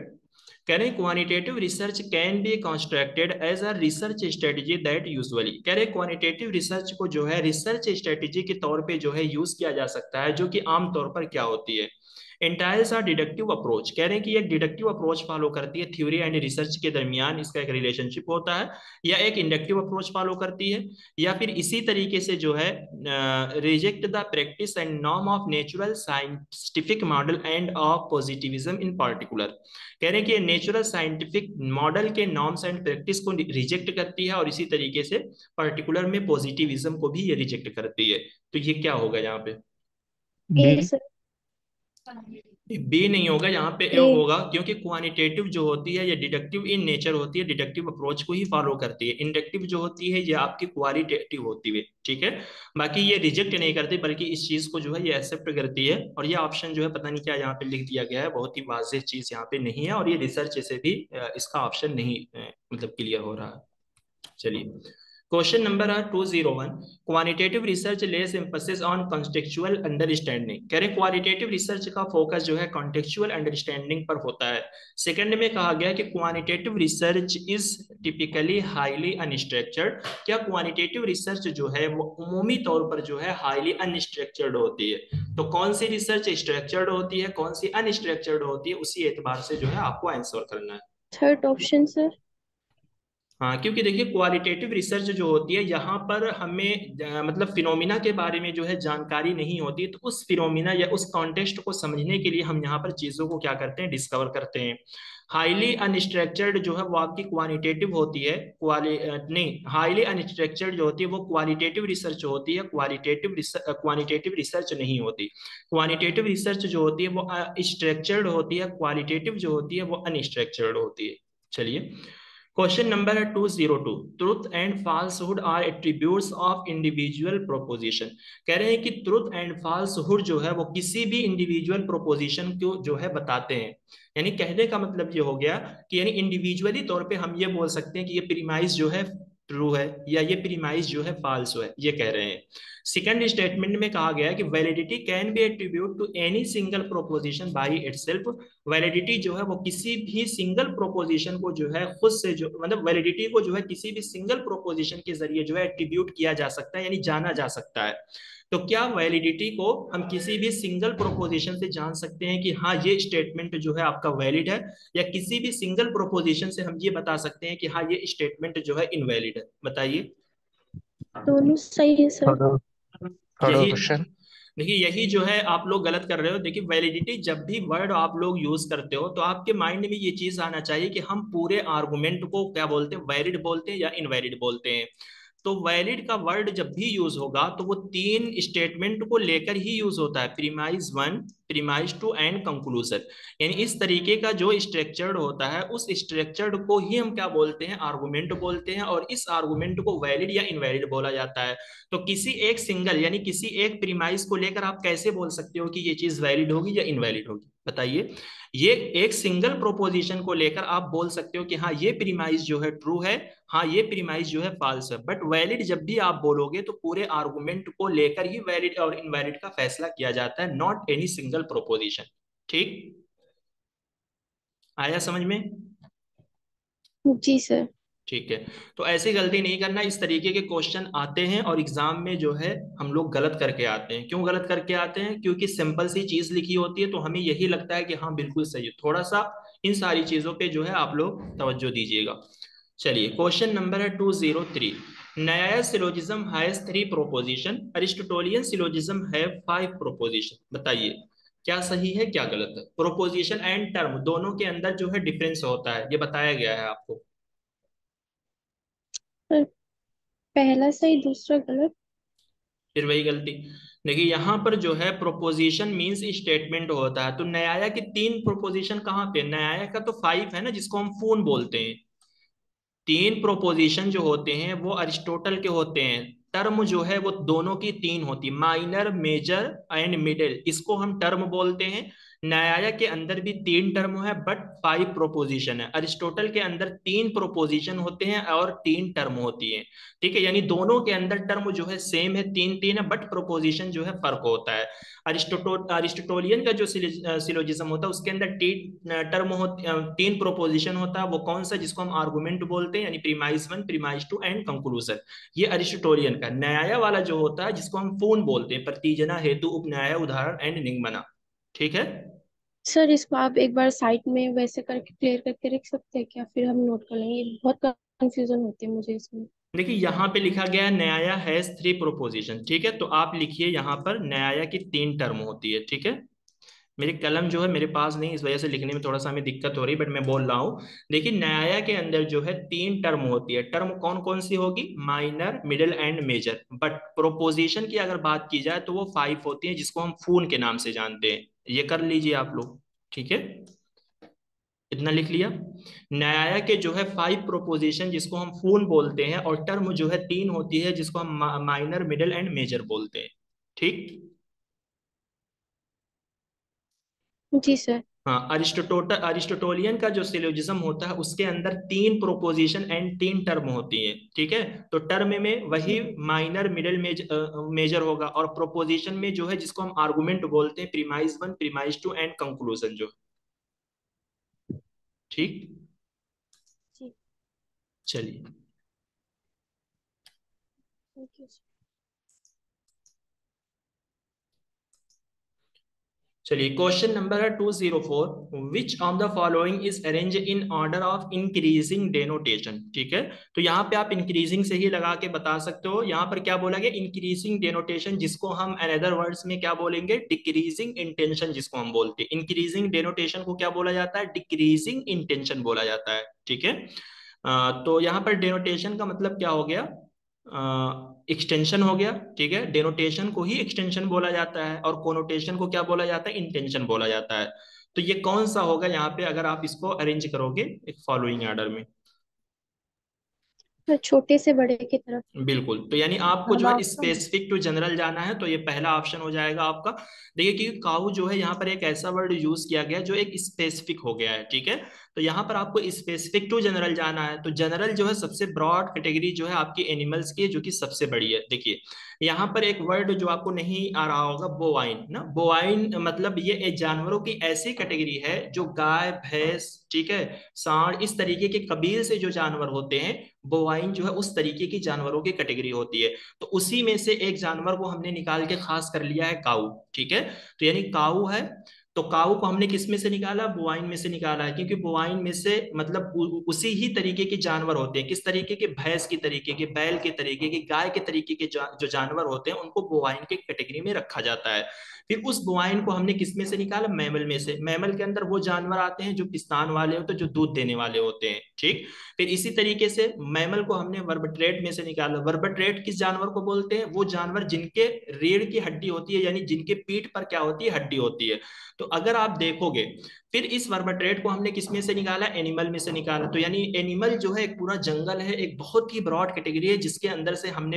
कह रहे हैं quantitative research can be constructed as a research strategy that usually. कह रहे हैं क्वानिटेटिव रिसर्च को जो है रिसर्च स्ट्रेटजी के तौर पे जो है यूज किया जा सकता है, जो कि आमतौर पर क्या होती है? एंटायर्स आर डिडक्टिव अप्रोच। कह रहे हैं कि एक डिडक्टिव अप्रोच फॉलो करती है, थ्योरी एंड रिसर्च के दरमियान इसका एक रिलेशनशिप होता है, या एक इंडक्टिव अप्रोच फॉलो करती है, या फिर इसी तरीके से जो है reject the practice and norm of natural scientific model end of positivism in particular. कह रहे हैं कि ये नेचुरल साइंटिफिक मॉडल के नॉर्म्स एंड प्रैक्टिस को रिजेक्ट करती है, और इसी तरीके से पर्टिकुलर में पॉजिटिविज्म को भी ये रिजेक्ट करती है। तो ये क्या होगा यहाँ पे? बी। ए सर। बी नहीं होगा, यहाँ पे ए ए। होगा, क्योंकि क्वानिटेटिव जो होती है ये डिडक्टिव इन नेचर होती है, डिडक्टिव अप्रोच को ही फॉलो करती है। इंडक्टिव जो होती है ये आपकी क्वालिटेटिव होती है। ठीक है, बाकी ये रिजेक्ट नहीं करती, बल्कि इस चीज को जो है ये एक्सेप्ट करती है। और ये ऑप्शन जो है पता नहीं क्या यहाँ पे लिख दिया गया है, बहुत ही वाज़ेह चीज यहाँ पे नहीं है, और ये रिसर्च से भी इसका ऑप्शन नहीं मतलब क्लियर हो रहा है। चलिए question number 201। Quantitative research less emphasis on contextual understanding. कह रहे क्वालिटेटिव रिसर्च का फोकस जो है कॉन्टेक्चुअल अंडरस्टैंडिंग पर होता है। सेकंड में कहा गया कि quantitative research is typically highly unstructured. क्या क्वानिटेटिव रिसर्च जो है वो उमूमी तौर पर जो है हाईली अनस्ट्रक्चर्ड होती है? तो कौन सी रिसर्च स्ट्रक्चर्ड होती है, कौन सी अनस्ट्रक्चर्ड होती है, उसी एतबार से जो है आपको आंसर करना है। Third option sir. हाँ, क्योंकि देखिए क्वालिटेटिव रिसर्च जो होती है यहाँ पर हमें मतलब फिनोमिना के बारे में जो है जानकारी नहीं होती, तो उस फिनोमिना या उस कॉन्टेक्स्ट को समझने के लिए हम यहाँ पर चीजों को क्या करते हैं? डिस्कवर करते हैं। हाईली अनस्ट्रक्चर्ड जो है वो आपकी क्वानिटेटिव होती है, नहीं, हाईली अनस्ट्रक्चर्ड जो होती है वो क्वालिटेटिव रिसर्च होती है, क्वानिटेटिव रिसर्च नहीं होती। क्वानिटेटिव रिसर्च जो होती है वो स्ट्रक्चर्ड होती है, क्वालिटेटिव जो होती है वो अनस्ट्रक्चर्ड होती है। चलिए क्वेश्चन नंबर है 202। Truth and falsehood are attributes of individual proposition. कह रहे हैं कि ट्रुथ एंड फॉल्सहुड जो है वो किसी भी इंडिविजुअल प्रोपोजिशन को जो है बताते हैं। यानी कहने का मतलब ये हो गया कि यानी इंडिविजुअली तौर पे हम ये बोल सकते हैं कि ये प्रीमाइस जो है ट्रू है, या ये प्रीमाइस जो है फॉल्स है, ये कह रहे हैं। सेकंड स्टेटमेंट में कहा गया है कि validity can be attribute to any single proposition by itself. Validity जो है वो किसी भी सिंगल प्रोपोजिशन को जो है खुद से जो मतलब वैलिडिटी को जो है किसी भी सिंगल प्रोपोजिशन के जरिए जो है एट्रीब्यूट किया जा सकता है, यानी जाना जा सकता है। तो क्या वैलिडिटी को हम किसी भी सिंगल प्रोपोजिशन से जान सकते हैं कि हाँ ये स्टेटमेंट जो है आपका वैलिड है, या किसी भी सिंगल प्रोपोजिशन से हम ये बता सकते हैं कि हाँ ये स्टेटमेंट जो है इनवैलिड है? बताइए। दोनों सही है सर। थर्ड। थर्ड यही, ऑप्शन। देखिए यही जो है आप लोग गलत कर रहे हो। देखिए वैलिडिटी जब भी वर्ड आप लोग यूज करते हो तो आपके माइंड में ये चीज आना चाहिए कि हम पूरे आर्गुमेंट को क्या बोलते हैं? वैलिड बोलते हैं या इनवैलिड बोलते हैं? तो वैलिड का वर्ड जब भी यूज होगा तो वो तीन स्टेटमेंट को लेकर ही यूज होता है, premise one, premise two and conclusion. यानी इस तरीके का जो स्ट्रक्चर्ड होता है उस स्ट्रक्चर्ड को ही हम क्या बोलते हैं? आर्गुमेंट बोलते हैं, और इस आर्गुमेंट को वैलिड या इनवैलिड बोला जाता है। तो किसी एक सिंगल यानी किसी एक प्रीमाइज को लेकर आप कैसे बोल सकते हो कि ये चीज वैलिड होगी या इनवैलिड होगी? बताइए। ये एक सिंगल प्रोपोजिशन को लेकर आप बोल सकते हो कि हाँ ये प्रीमाइज जो है ट्रू है, हाँ ये प्रीमाइज जो है फॉल्स है। बट वैलिड जब भी आप बोलोगे तो पूरे आर्गुमेंट को लेकर ही वैलिड और इनवैलिड का फैसला किया जाता है, नॉट एनी सिंगल प्रोपोजिशन। ठीक, आया समझ में? जी सर। ठीक है, तो ऐसी गलती नहीं करना। इस तरीके के क्वेश्चन आते हैं और एग्जाम में जो है हम लोग गलत करके आते हैं। क्यों गलत करके आते हैं? क्योंकि सिंपल सी चीज लिखी होती है तो हमें यही लगता है कि हाँ बिल्कुल सही है। थोड़ा सा इन सारी चीजों पे जो है आप लोग तवज्जो दीजिएगा। चलिए क्वेश्चन नंबर है 203। नया syllogism has 3 proposition, Aristotelian syllogism है 5 प्रोपोजिशन। बताइए क्या सही है क्या गलत है? प्रोपोजिशन एंड टर्म दोनों के अंदर जो है डिफरेंस होता है, ये बताया गया है आपको। सर पहला सही दूसरा गलत। फिर वही गलती। देखिए यहाँ पर जो है प्रोपोजिशन मींस स्टेटमेंट होता है, तो न्याया की 3 प्रोपोजिशन कहाँ पे, न्याया का तो 5 है ना, जिसको हम फून बोलते हैं। 3 प्रोपोजिशन जो होते हैं वो अरिस्टोटल के होते हैं। टर्म जो है वो दोनों की 3 होती, माइनर मेजर एंड मिडिल, इसको हम टर्म बोलते हैं। न्याय के अंदर भी 3 टर्म है बट 5 प्रोपोजिशन है। अरिस्टोटल के अंदर 3 प्रोपोजिशन होते हैं और 3 टर्म होती है। ठीक है, यानी दोनों के अंदर टर्म जो है सेम है, 3 3 है, बट प्रोपोजिशन जो है फर्क होता है। अरिस्टोटोलियन का जो सिलोजिज्म होता है उसके अंदर 3 प्रोपोजिशन होता है। वो कौन सा, जिसको हम आर्गुमेंट बोलते हैं, यानी प्रीमाइस 1, प्रीमाइस 2 एंड कंक्लूजन। ये अरिस्टोटोलियन का। न्याय वाला जो होता है जिसको हम फून बोलते हैं, प्रतिजना, हेतु, उपन्याय, उदाहरण एंड निगमना। ठीक है। सर इसको आप एक बार साइट में वैसे करके क्लियर करके रख सकते हैं क्या, फिर हम नोट कर लेंगे, बहुत कंफ्यूजन होती है मुझे इसमें। देखिए यहाँ पे लिखा गया है न्याय हैज 3 प्रोपोजिशन। ठीक है, तो आप लिखिए यहाँ पर न्याय की 3 टर्म होती है। ठीक है, मेरी कलम जो है मेरे पास नहीं, इस वजह से लिखने में थोड़ा सा हमें दिक्कत हो रही है, बट मैं बोल रहा हूँ। देखिए न्याय के अंदर जो है 3 टर्म होती है। टर्म कौन कौन सी होगी, minor, middle and major. But proposition की अगर बात की जाए तो वो 5 होती है, जिसको हम फून के नाम से जानते हैं। ये कर लीजिए आप लोग। ठीक है, इतना लिख लिया। न्याय के जो है 5 प्रोपोजिशन जिसको हम फूल बोलते हैं, और टर्म जो है 3 होती है जिसको हम माइनर, मिडिल एंड मेजर बोलते हैं। ठीक। जी सर। हाँ, अरिस्टोटोलियन का जो सिलोजिज्म होता है उसके अंदर 3 प्रोपोजिशन एंड 3 टर्म होती है। ठीक है, तो टर्म में वही जी माइनर, मिडिल, मेजर होगा, और प्रोपोजिशन में जो है जिसको हम आर्गुमेंट बोलते हैं, प्रीमाइस 1, प्रीमाइस 2 एंड कंक्लूजन जो। ठीक। जी। चलिए। Thank you. चलिए, क्वेश्चन नंबर है 204। Which of the following is arrange in order of increasing denotation. ठीक है, तो यहाँ पे आप इंक्रीजिंग से ही लगा के बता सकते हो। यहाँ पर क्या बोला गया, इंक्रीजिंग डेनोटेशन, जिसको हम अनदर वर्ड्स में क्या बोलेंगे, डिक्रीजिंग इंटेंशन जिसको हम बोलते हैं। इंक्रीजिंग डेनोटेशन को क्या बोला जाता है, डिक्रीजिंग इंटेंशन बोला जाता है। ठीक है, तो यहाँ पर डेनोटेशन का मतलब क्या हो गया, एक्सटेंशन हो गया। ठीक है, डेनोटेशन को ही एक्सटेंशन बोला जाता है, और कोनोटेशन को क्या बोला जाता है, इंटेंशन बोला जाता है। तो ये कौन सा होगा यहाँ पे, अगर आप इसको अरेंज करोगे एक फॉलोइंग ऑर्डर में। सर छोटे से बड़े की तरफ। बिल्कुल, तो यानी आपको अब जो है आउटकम। स्पेसिफिक टू जनरल जाना है, तो ये पहला ऑप्शन हो जाएगा आपका। देखिए कि काउ जो है यहाँ पर एक ऐसा वर्ड यूज किया गया है जो एक स्पेसिफिक हो गया है। ठीक है, तो यहाँ पर आपको स्पेसिफिक टू जनरल जाना है, तो जनरल जो है सबसे ब्रॉड कैटेगरी जो है आपकी एनिमल्स की, जो कि सबसे बड़ी है। देखिए यहाँ पर एक वर्ड जो आपको नहीं आ रहा होगा, बोवाइन ना। बोवाइन मतलब ये एक जानवरों की ऐसी कैटेगरी है जो गाय, भैंस, ठीक है, सांड, इस तरीके के कबील से जो जानवर होते हैं, बोवाइन जो है उस तरीके की जानवरों की कैटेगरी होती है। तो उसी में से एक जानवर को हमने निकाल के खास कर लिया है, काऊ। ठीक है, तो यानी काऊ है, तो काऊ को हमने किस में से निकाला, बोवाइन में से निकाला है, क्योंकि बोवाइन में से मतलब उसी ही तरीके के जानवर होते हैं। किस तरीके के, भैंस की तरीके के, बैल के तरीके के, गाय के तरीके के जो जानवर होते हैं उनको बोवाइन के कैटेगरी में रखा जाता है। फिर उस बोवाइन को हमने किस में से निकाला, मैमल में से। मैमल के अंदर वो जानवर आते हैं जो पिस्तान वाले होते हैं, जो दूध देने वाले होते हैं। ठीक। फिर इसी तरीके से मैमल को हमने वर्बट्रेट में से निकाला। वर्बट्रेट किस जानवर को बोलते हैं, वो जानवर जिनके रीढ़ की हड्डी होती है, यानी जिनके पीठ पर क्या होती है, हड्डी होती है। तो अगर आप देखोगे, फिर इस वर्बट्रेट को हमने किस में से निकाला, एनिमल में से निकाला। तो यानी एनिमल जो है एक पूरा जंगल है, एक बहुत ही ब्रॉड कैटेगरी है, जिसके अंदर से हमने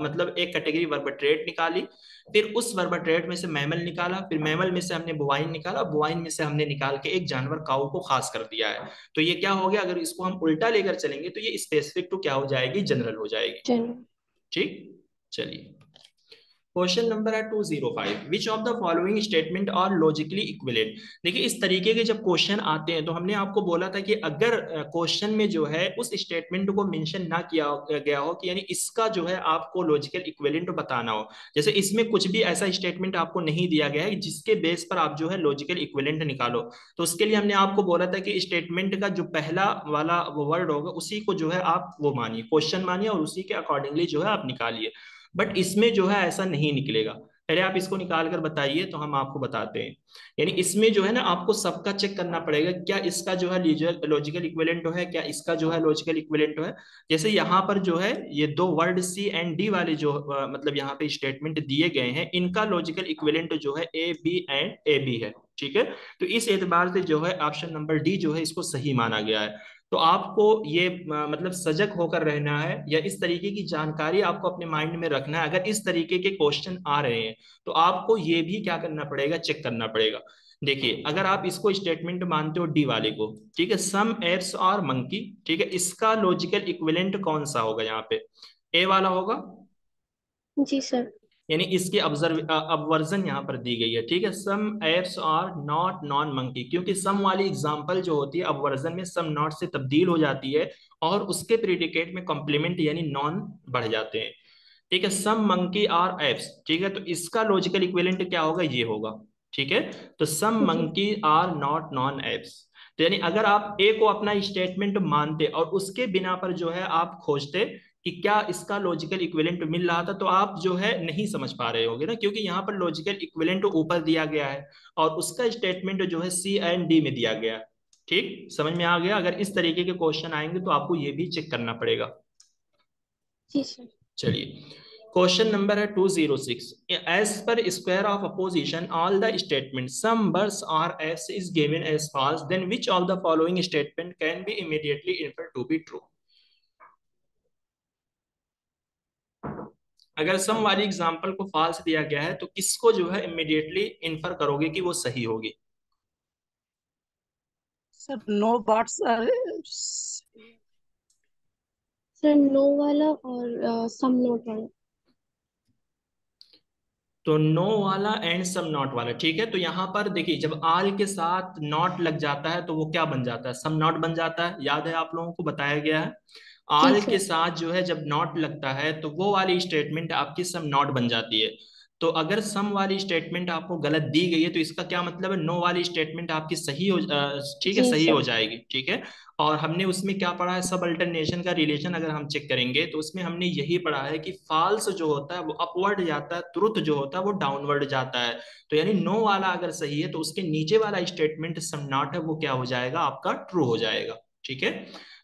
मतलब एक कैटेगरी वर्बट्रेट निकाली। फिर उस वर्बट्रेट में से मैमल निकाला, फिर मैमल में से हमने बोवाइन निकाला, बोवाइन में से हमने निकाल के एक जानवर काऊ को खास कर दिया है। तो ये क्या हो गया, अगर इसको हम उल्टा लेकर चलेंगे तो ये स्पेसिफिक टू क्या हो जाएगी, जनरल हो जाएगी। चलो। ठीक। चलिए, क्वेश्चन नंबर है 205। Which of the following statement are logically equivalent. देखिए इस तरीके के जब क्वेश्चन आते हैं तो हमने आपको बोला था कि अगर क्वेश्चन में जो है उस स्टेटमेंट को मेंशन ना किया गया हो, कि यानी इसका जो है आपको लॉजिकल इक्विवेलेंट बताना हो। जैसे इसमें कुछ भी ऐसा स्टेटमेंट आपको नहीं दिया गया है जिसके बेस पर आप जो है लॉजिकल इक्विवेलेंट निकालो, तो उसके लिए हमने आपको बोला था कि स्टेटमेंट का जो पहला वाला वर्ड होगा उसी को जो है आप वो मानिए, क्वेश्चन मानिए, और उसी के अकॉर्डिंगली जो है आप निकालिए। बट इसमें जो है ऐसा नहीं निकलेगा। पहले आप इसको निकाल कर बताइए तो हम आपको बताते हैं। यानी इसमें जो है ना आपको सबका चेक करना पड़ेगा, क्या इसका जो है लॉजिकल इक्विवेलेंट है, क्या इसका जो है लॉजिकल इक्विवेलेंट है। जैसे यहाँ पर जो है ये दो वर्ड सी एंड डी वाले जो मतलब यहाँ पे स्टेटमेंट दिए गए हैं, इनका लॉजिकल इक्विवेलेंट जो है A B and A B है। ठीक है, तो इस एतबार से जो है ऑप्शन नंबर डी जो है इसको सही माना गया है। तो आपको ये मतलब सजग होकर रहना है, या इस तरीके की जानकारी आपको अपने माइंड में रखना है। अगर इस तरीके के क्वेश्चन आ रहे हैं तो आपको ये भी क्या करना पड़ेगा, चेक करना पड़ेगा। देखिए अगर आप इसको स्टेटमेंट मानते हो डी वाले को, ठीक है, सम एप्स और मंकी, ठीक है, इसका लॉजिकल इक्विवेलेंट कौन सा होगा यहाँ पे, ए वाला होगा। जी सर। यानी इसकी अबवर्जन यहाँ पर दी गई है, ठीक है, some apes are not non monkey, क्योंकि सम वाली एग्जांपल जो होती है अबवर्जन में सम नॉट से तब्दील हो जाती है और उसके प्रीडिकेट में कॉम्प्लीमेंट यानी नॉन बढ़ जाते हैं। ठीक है, सम मंकी आर एप्स, ठीक है, तो इसका लॉजिकल इक्विवेलेंट क्या होगा, ये होगा। ठीक है, तो सम जी monkey are not non apes. तो यानी अगर आप ए को अपना स्टेटमेंट मानते और उसके बिना पर जो है आप खोजते कि क्या इसका लॉजिकल इक्विवेलेंट मिल रहा था, तो आप जो है नहीं समझ पा रहे होगे ना, क्योंकि यहाँ पर लॉजिकल इक्विवेलेंट ऊपर दिया गया है और उसका स्टेटमेंट जो है सी एंड डी में दिया गया है। ठीक, समझ में आ गया। अगर इस तरीके के क्वेश्चन आएंगे तो आपको ये भी चेक करना पड़ेगा। जी सर। चलिए, क्वेश्चन नंबर है 206। As per square of opposition all the statement some birds are S is given as false, then which of the following statement can be immediately inferred to be true. अगर some वाली example को false दिया गया है तो किसको जो है इमीडिएटली इन्फर करोगे कि वो सही होगी। Sir no buts sir no वाला और सम नोट वाला। तो नो वाला एंड सम नॉट वाला, ठीक है। तो यहाँ पर देखिए जब आल के साथ नॉट लग जाता है तो वो क्या बन जाता है, सम नॉट बन जाता है। याद है आप लोगों को बताया गया है, जी आल के सर। साथ जो है जब नॉट लगता है तो वो वाली स्टेटमेंट आपकी सम नॉट बन जाती है। तो अगर सम वाली स्टेटमेंट आपको गलत दी गई है तो इसका क्या मतलब है, नो वाली स्टेटमेंट आपकी सही हो ठीक है, जी सही हो सर। जाएगी। ठीक है, और हमने उसमें क्या पढ़ा है, सब अल्टरनेशन का रिलेशन अगर हम चेक करेंगे तो उसमें हमने यही पढ़ा है कि फॉल्स जो होता है वो अपवर्ड जाता है, ट्रुथ जो होता है वो डाउनवर्ड जाता है। तो यानी नो वाला अगर सही है तो उसके नीचे वाला स्टेटमेंट सम नॉट है वो क्या हो जाएगा, आपका ट्रू हो जाएगा। ठीक है,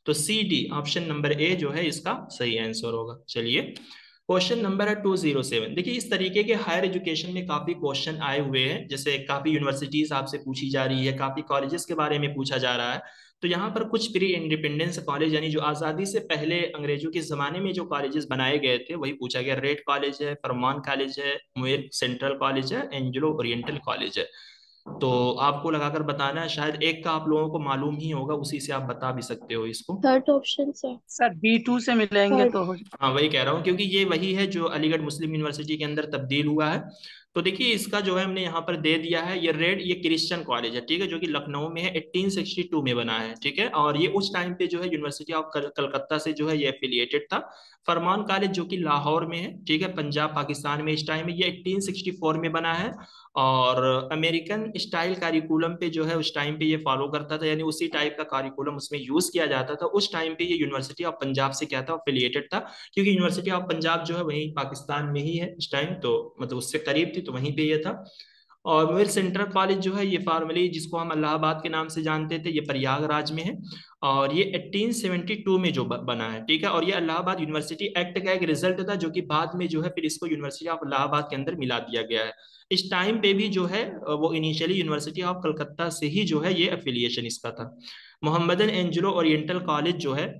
तो C D option number A जो है इसका सही आंसर होगा। चलिए, क्वेश्चन नंबर है 207। देखिए इस तरीके के हायर एजुकेशन में काफी क्वेश्चन आए हुए हैं, जैसे काफी यूनिवर्सिटीज आपसे पूछी जा रही है, काफी कॉलेजेस के बारे में पूछा जा रहा है। तो यहाँ पर कुछ प्री इंडिपेंडेंस कॉलेज यानी जो आज़ादी से पहले अंग्रेजों के ज़माने में जो कॉलेजेस बनाए गए थे वही पूछा गया। रेड कॉलेज है, फरमान कॉलेज है, मुएर सेंट्रल कॉलेज है, एंग्लो ओरिएंटल कॉलेज है। तो आपको लगाकर बताना है, शायद एक का आप लोगों को मालूम ही होगा, उसी से आप बता भी सकते हो इसको। Third option sir. Sir B2 से मिलेंगे थर्ड। तो हो। हाँ वही कह रहा हूँ, क्योंकि ये वही है जो अलीगढ़ मुस्लिम यूनिवर्सिटी के अंदर तब्दील हुआ है। तो देखिए इसका जो है हमने यहाँ पर दे दिया है, ये रेड ये क्रिश्चियन कॉलेज है, ठीक है, जो कि लखनऊ में है, 1862 में बना है। ठीक है, और ये उस टाइम पे जो है यूनिवर्सिटी ऑफ कलकत्ता से जो है ये एफिलिएटेड था। फरमान कॉलेज जो कि लाहौर में है, ठीक है, पंजाब पाकिस्तान में, इस टाइम में ये 1864 में बना है। और अमेरिकन स्टाइल कारिकुलम पे जो है उस टाइम पे ये फॉलो करता था, यानी उसी टाइप का कारिकुलम उसमें यूज किया जाता था। उस टाइम पे ये यूनिवर्सिटी ऑफ पंजाब से क्या था, अफिलिएटेड था, क्योंकि यूनिवर्सिटी ऑफ पंजाब जो है वहीं पाकिस्तान में ही है इस टाइम, तो मतलब उससे करीब थी तो वहीं पे ये था। और मुइर सेंट्रल कॉलेज जो है ये फॉर्मली जिसको हम इलाहाबाद के नाम से जानते थे, ये प्रयागराज में है। और ये 1872 में जो बना है, ठीक है, और ये इलाहाबाद यूनिवर्सिटी एक्ट का एक रिजल्ट था जो कि बाद में जो है फिर इसको यूनिवर्सिटी ऑफ इलाहाबाद के अंदर मिला दिया गया है। इस टाइम पे भी जो है वो इनिशियली यूनिवर्सिटी ऑफ कलकत्ता से ही जो है ये एफिलिएशन इसका था। मोहम्मदन एंजलो ओरिएंटल कॉलेज जो है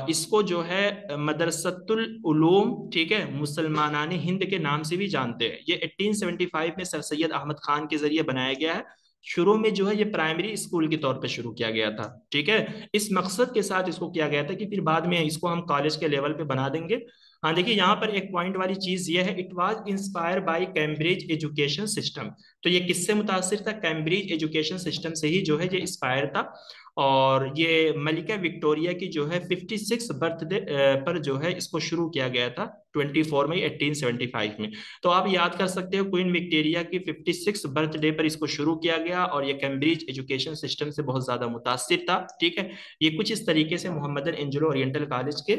इसको जो है मदरसतुल उलूम, ठीक है, मुसलमानान हिंद के नाम से भी जानते हैं। ये 1875 में सर सैयद अहमद खान के जरिए बनाया गया है। शुरू में जो है ये प्राइमरी स्कूल के तौर पर शुरू किया गया था। ठीक है, इस मकसद के साथ इसको किया गया था कि फिर बाद में इसको हम कॉलेज के लेवल पे बना देंगे। हाँ देखिए यहाँ पर एक पॉइंट वाली चीज ये है, it was inspire by Cambridge education system. तो ये किससे मुतासिर था, कैम्ब्रिज एजुकेशन सिस्टम से ही जो है ये इंस्पायर था। और ये मलिका विक्टोरिया की जो है 56 बर्थडे पर जो है इसको शुरू किया गया था 24 मई 1875 में। तो आप याद कर सकते हो क्वीन विक्टोरिया की 56 बर्थडे पर इसको शुरू किया गया, और ये कैम्ब्रिज एजुकेशन सिस्टम से बहुत ज्यादा मुतासिर था। ठीक है, ये कुछ इस तरीके से मोहम्मदन एंजलो ओरिएंटल कॉलेज के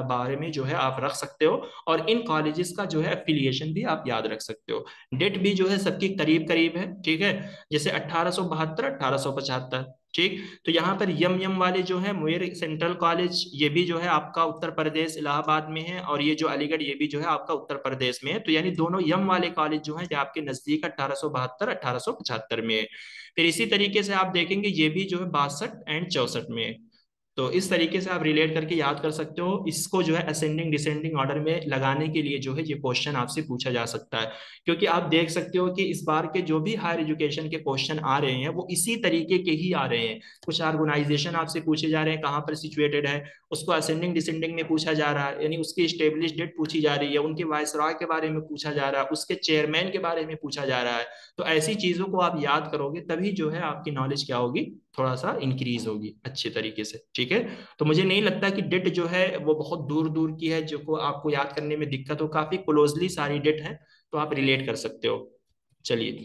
बारे में जो है आप रख सकते हो, और इन कॉलेजेस का जो है एफिलिएशन भी आप याद रख सकते हो। डेट भी जो है सबकी करीब करीब है, ठीक है, जैसे 1872 1875, ठीक। तो यहाँ पर यम यम वाले जो है मुयर सेंट्रल कॉलेज, ये भी जो है आपका उत्तर प्रदेश इलाहाबाद में है, और ये जो अलीगढ़ ये भी जो है आपका उत्तर प्रदेश में है। तो यानी दोनों यम वाले कॉलेज जो है ये आपके नजदीक 1872 1875 में है। फिर इसी तरीके से आप देखेंगे ये भी जो है 62 एंड 64 में है। तो इस तरीके से आप रिलेट करके याद कर सकते हो। इसको जो है असेंडिंग डिसेंडिंग ऑर्डर में लगाने के लिए जो है ये क्वेश्चन आपसे पूछा जा सकता है, क्योंकि आप देख सकते हो कि इस बार के जो भी हायर एजुकेशन के क्वेश्चन आ रहे हैं वो इसी तरीके के ही आ रहे हैं। कुछ ऑर्गेनाइजेशन आपसे पूछे जा रहे हैं कहाँ पर सिचुएटेड है, उसको असेंडिंग डिसेंडिंग में पूछा जा रहा है, यानी उसकी स्टेब्लिश डेट पूछी जा रही है, उनके वायसरॉय के बारे में पूछा जा रहा है, उसके चेयरमैन के बारे में पूछा जा रहा है। तो ऐसी चीजों को आप याद करोगे तभी जो है आपकी नॉलेज क्या होगी, थोड़ा सा इंक्रीज होगी अच्छे तरीके से, ठीक है। तो मुझे नहीं लगता कि डेट जो है वो बहुत दूर दूर की है जो को आपको याद करने में दिक्कत हो, काफी क्लोजली सारी डेट है, तो आप रिलेट कर सकते हो। चलिए,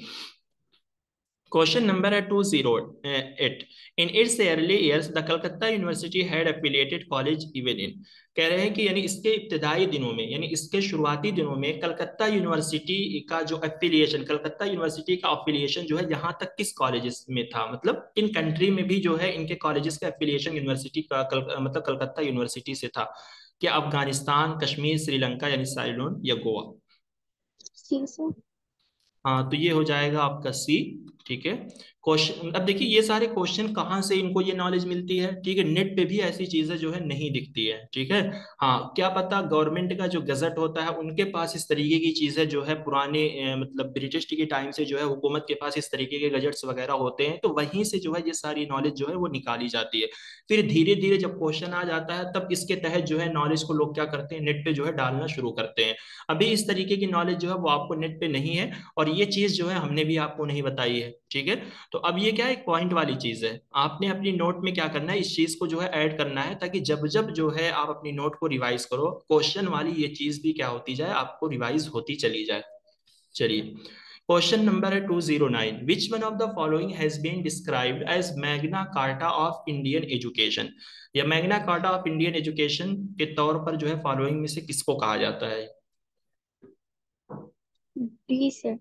क्वेश्चन नंबर है 208। In its early years the Calcutta university had affiliated college even in. कह रहे हैं कि यानी इसके इब्तदाई दिनों में, यानी इसके शुरुआती दिनों में कलकत्ता यूनिवर्सिटी का जो एफिलिएशन, कलकत्ता यूनिवर्सिटी का एफिलिएशन जो है यहाँ तक किस कॉलेजेस में था, मतलब इन कंट्री में भी जो है इनके कॉलेजेस का एफिलिएशन यूनिवर्सिटी का मतलब कलकत्ता यूनिवर्सिटी से था। क्या अफगानिस्तान, कश्मीर, श्रीलंका यानी साइलोन, या गोवा? सी सर। हाँ, तो ये हो जाएगा आपका सी, ठीक है। क्वेश्चन अब देखिए ये सारे क्वेश्चन कहाँ से इनको ये नॉलेज मिलती है, ठीक है, नेट पे भी ऐसी चीजें जो है नहीं दिखती है, ठीक है। हाँ, क्या पता गवर्नमेंट का जो गजट होता है उनके पास इस तरीके की चीजें जो है पुराने मतलब ब्रिटिश के टाइम से जो है हुकूमत के पास इस तरीके के गजट्स वगैरह होते हैं, तो वहीं से जो है ये सारी नॉलेज जो है वो निकाली जाती है। फिर धीरे धीरे जब क्वेश्चन आ जाता है तब इसके तहत जो है नॉलेज को लोग क्या करते हैं, नेट पे जो है डालना शुरू करते हैं। अभी इस तरीके की नॉलेज जो है वो आपको नेट पे नहीं है, और ये चीज जो है हमने भी आपको नहीं बताई है, ठीक है। तो अब ये क्या एक पॉइंट वाली चीज है, आपने अपनी नोट में क्या करना है, इस चीज को जो है ऐड करना है, ताकि जब जब जो है आप अपनी नोट को रिवाइज करो क्वेश्चन वाली ये चीज भी क्या होती जाए, आपको रिवाइज होती चली जाए। चलिए, क्वेश्चन नंबर है 209। Which one of the following has been described as Magna Carta of Indian education? या Magna Carta of Indian education के तौर पर जो है फॉलोइंग में से किसको कहा जाता है? D sir.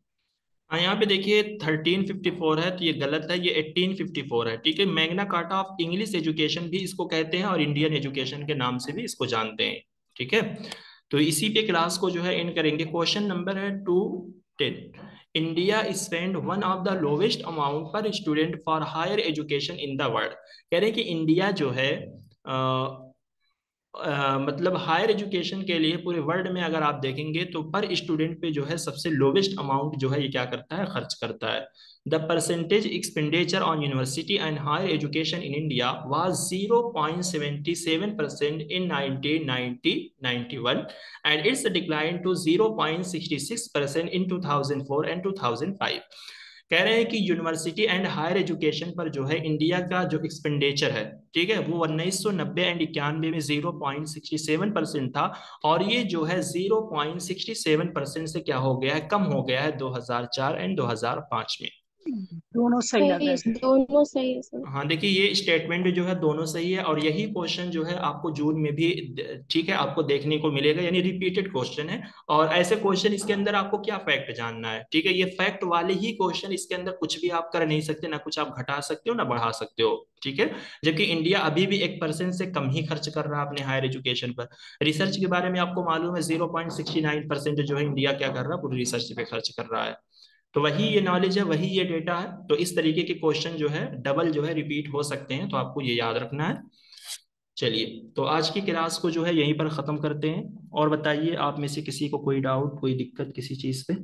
हाँ, यहाँ पे देखिए 1354 है, तो ये गलत है, ये 1854 है, ठीक है। Magna Carta of English education भी इसको कहते हैं, और इंडियन एजुकेशन के नाम से भी इसको जानते हैं, ठीक है। तो इसी पे क्लास को जो है एंड करेंगे। क्वेश्चन नंबर है 210। India spend one of the lowest amount per student for higher education in the world. कह रहे हैं कि इंडिया जो है मतलब हायर एजुकेशन के लिए पूरे वर्ल्ड में अगर आप देखेंगे तो पर स्टूडेंट पे जो है सबसे लोवेस्ट अमाउंट जो है ये क्या करता है, खर्च करता है। The percentage expenditure on university and higher education in India was 0.77% in 1990-91 and its decline to 0.66% in 2004 and 2005। कह रहे हैं कि यूनिवर्सिटी एंड हायर एजुकेशन पर जो है इंडिया का जो एक्सपेंडिचर है, ठीक है, वो 1990 एंड 91 में 0.67% था, और ये जो है 0.67% से क्या हो गया है, कम हो गया है 2004 एंड 2005 में। दोनों सही लग रहे सही, हैं। दोनों सही है सर। हाँ देखिए, ये स्टेटमेंट जो है दोनों सही है, और यही क्वेश्चन जो है आपको जून में भी ठीक है आपको देखने को मिलेगा, यानी रिपीटेड क्वेश्चन है। और ऐसे क्वेश्चन इसके अंदर आपको क्या फैक्ट जानना है, ठीक है, ये फैक्ट वाले ही क्वेश्चन, इसके अंदर कुछ भी आप कर नहीं सकते, ना कुछ आप घटा सकते हो ना बढ़ा सकते हो, ठीक है। जबकि इंडिया अभी भी 1% से कम ही खर्च कर रहा है अपने हायर एजुकेशन पर। रिसर्च के बारे में आपको मालूम है 0.69% जो है इंडिया क्या कर रहा है, पूरी रिसर्च पे खर्च कर रहा है। तो वही ये नॉलेज है, वही ये डेटा है, तो इस तरीके के क्वेश्चन जो है डबल जो है रिपीट हो सकते हैं, तो आपको ये याद रखना है। चलिए, तो आज की क्लास को जो है यहीं पर ख़त्म करते हैं। और बताइए आप में से किसी को कोई डाउट, कोई दिक्कत किसी चीज़ पे?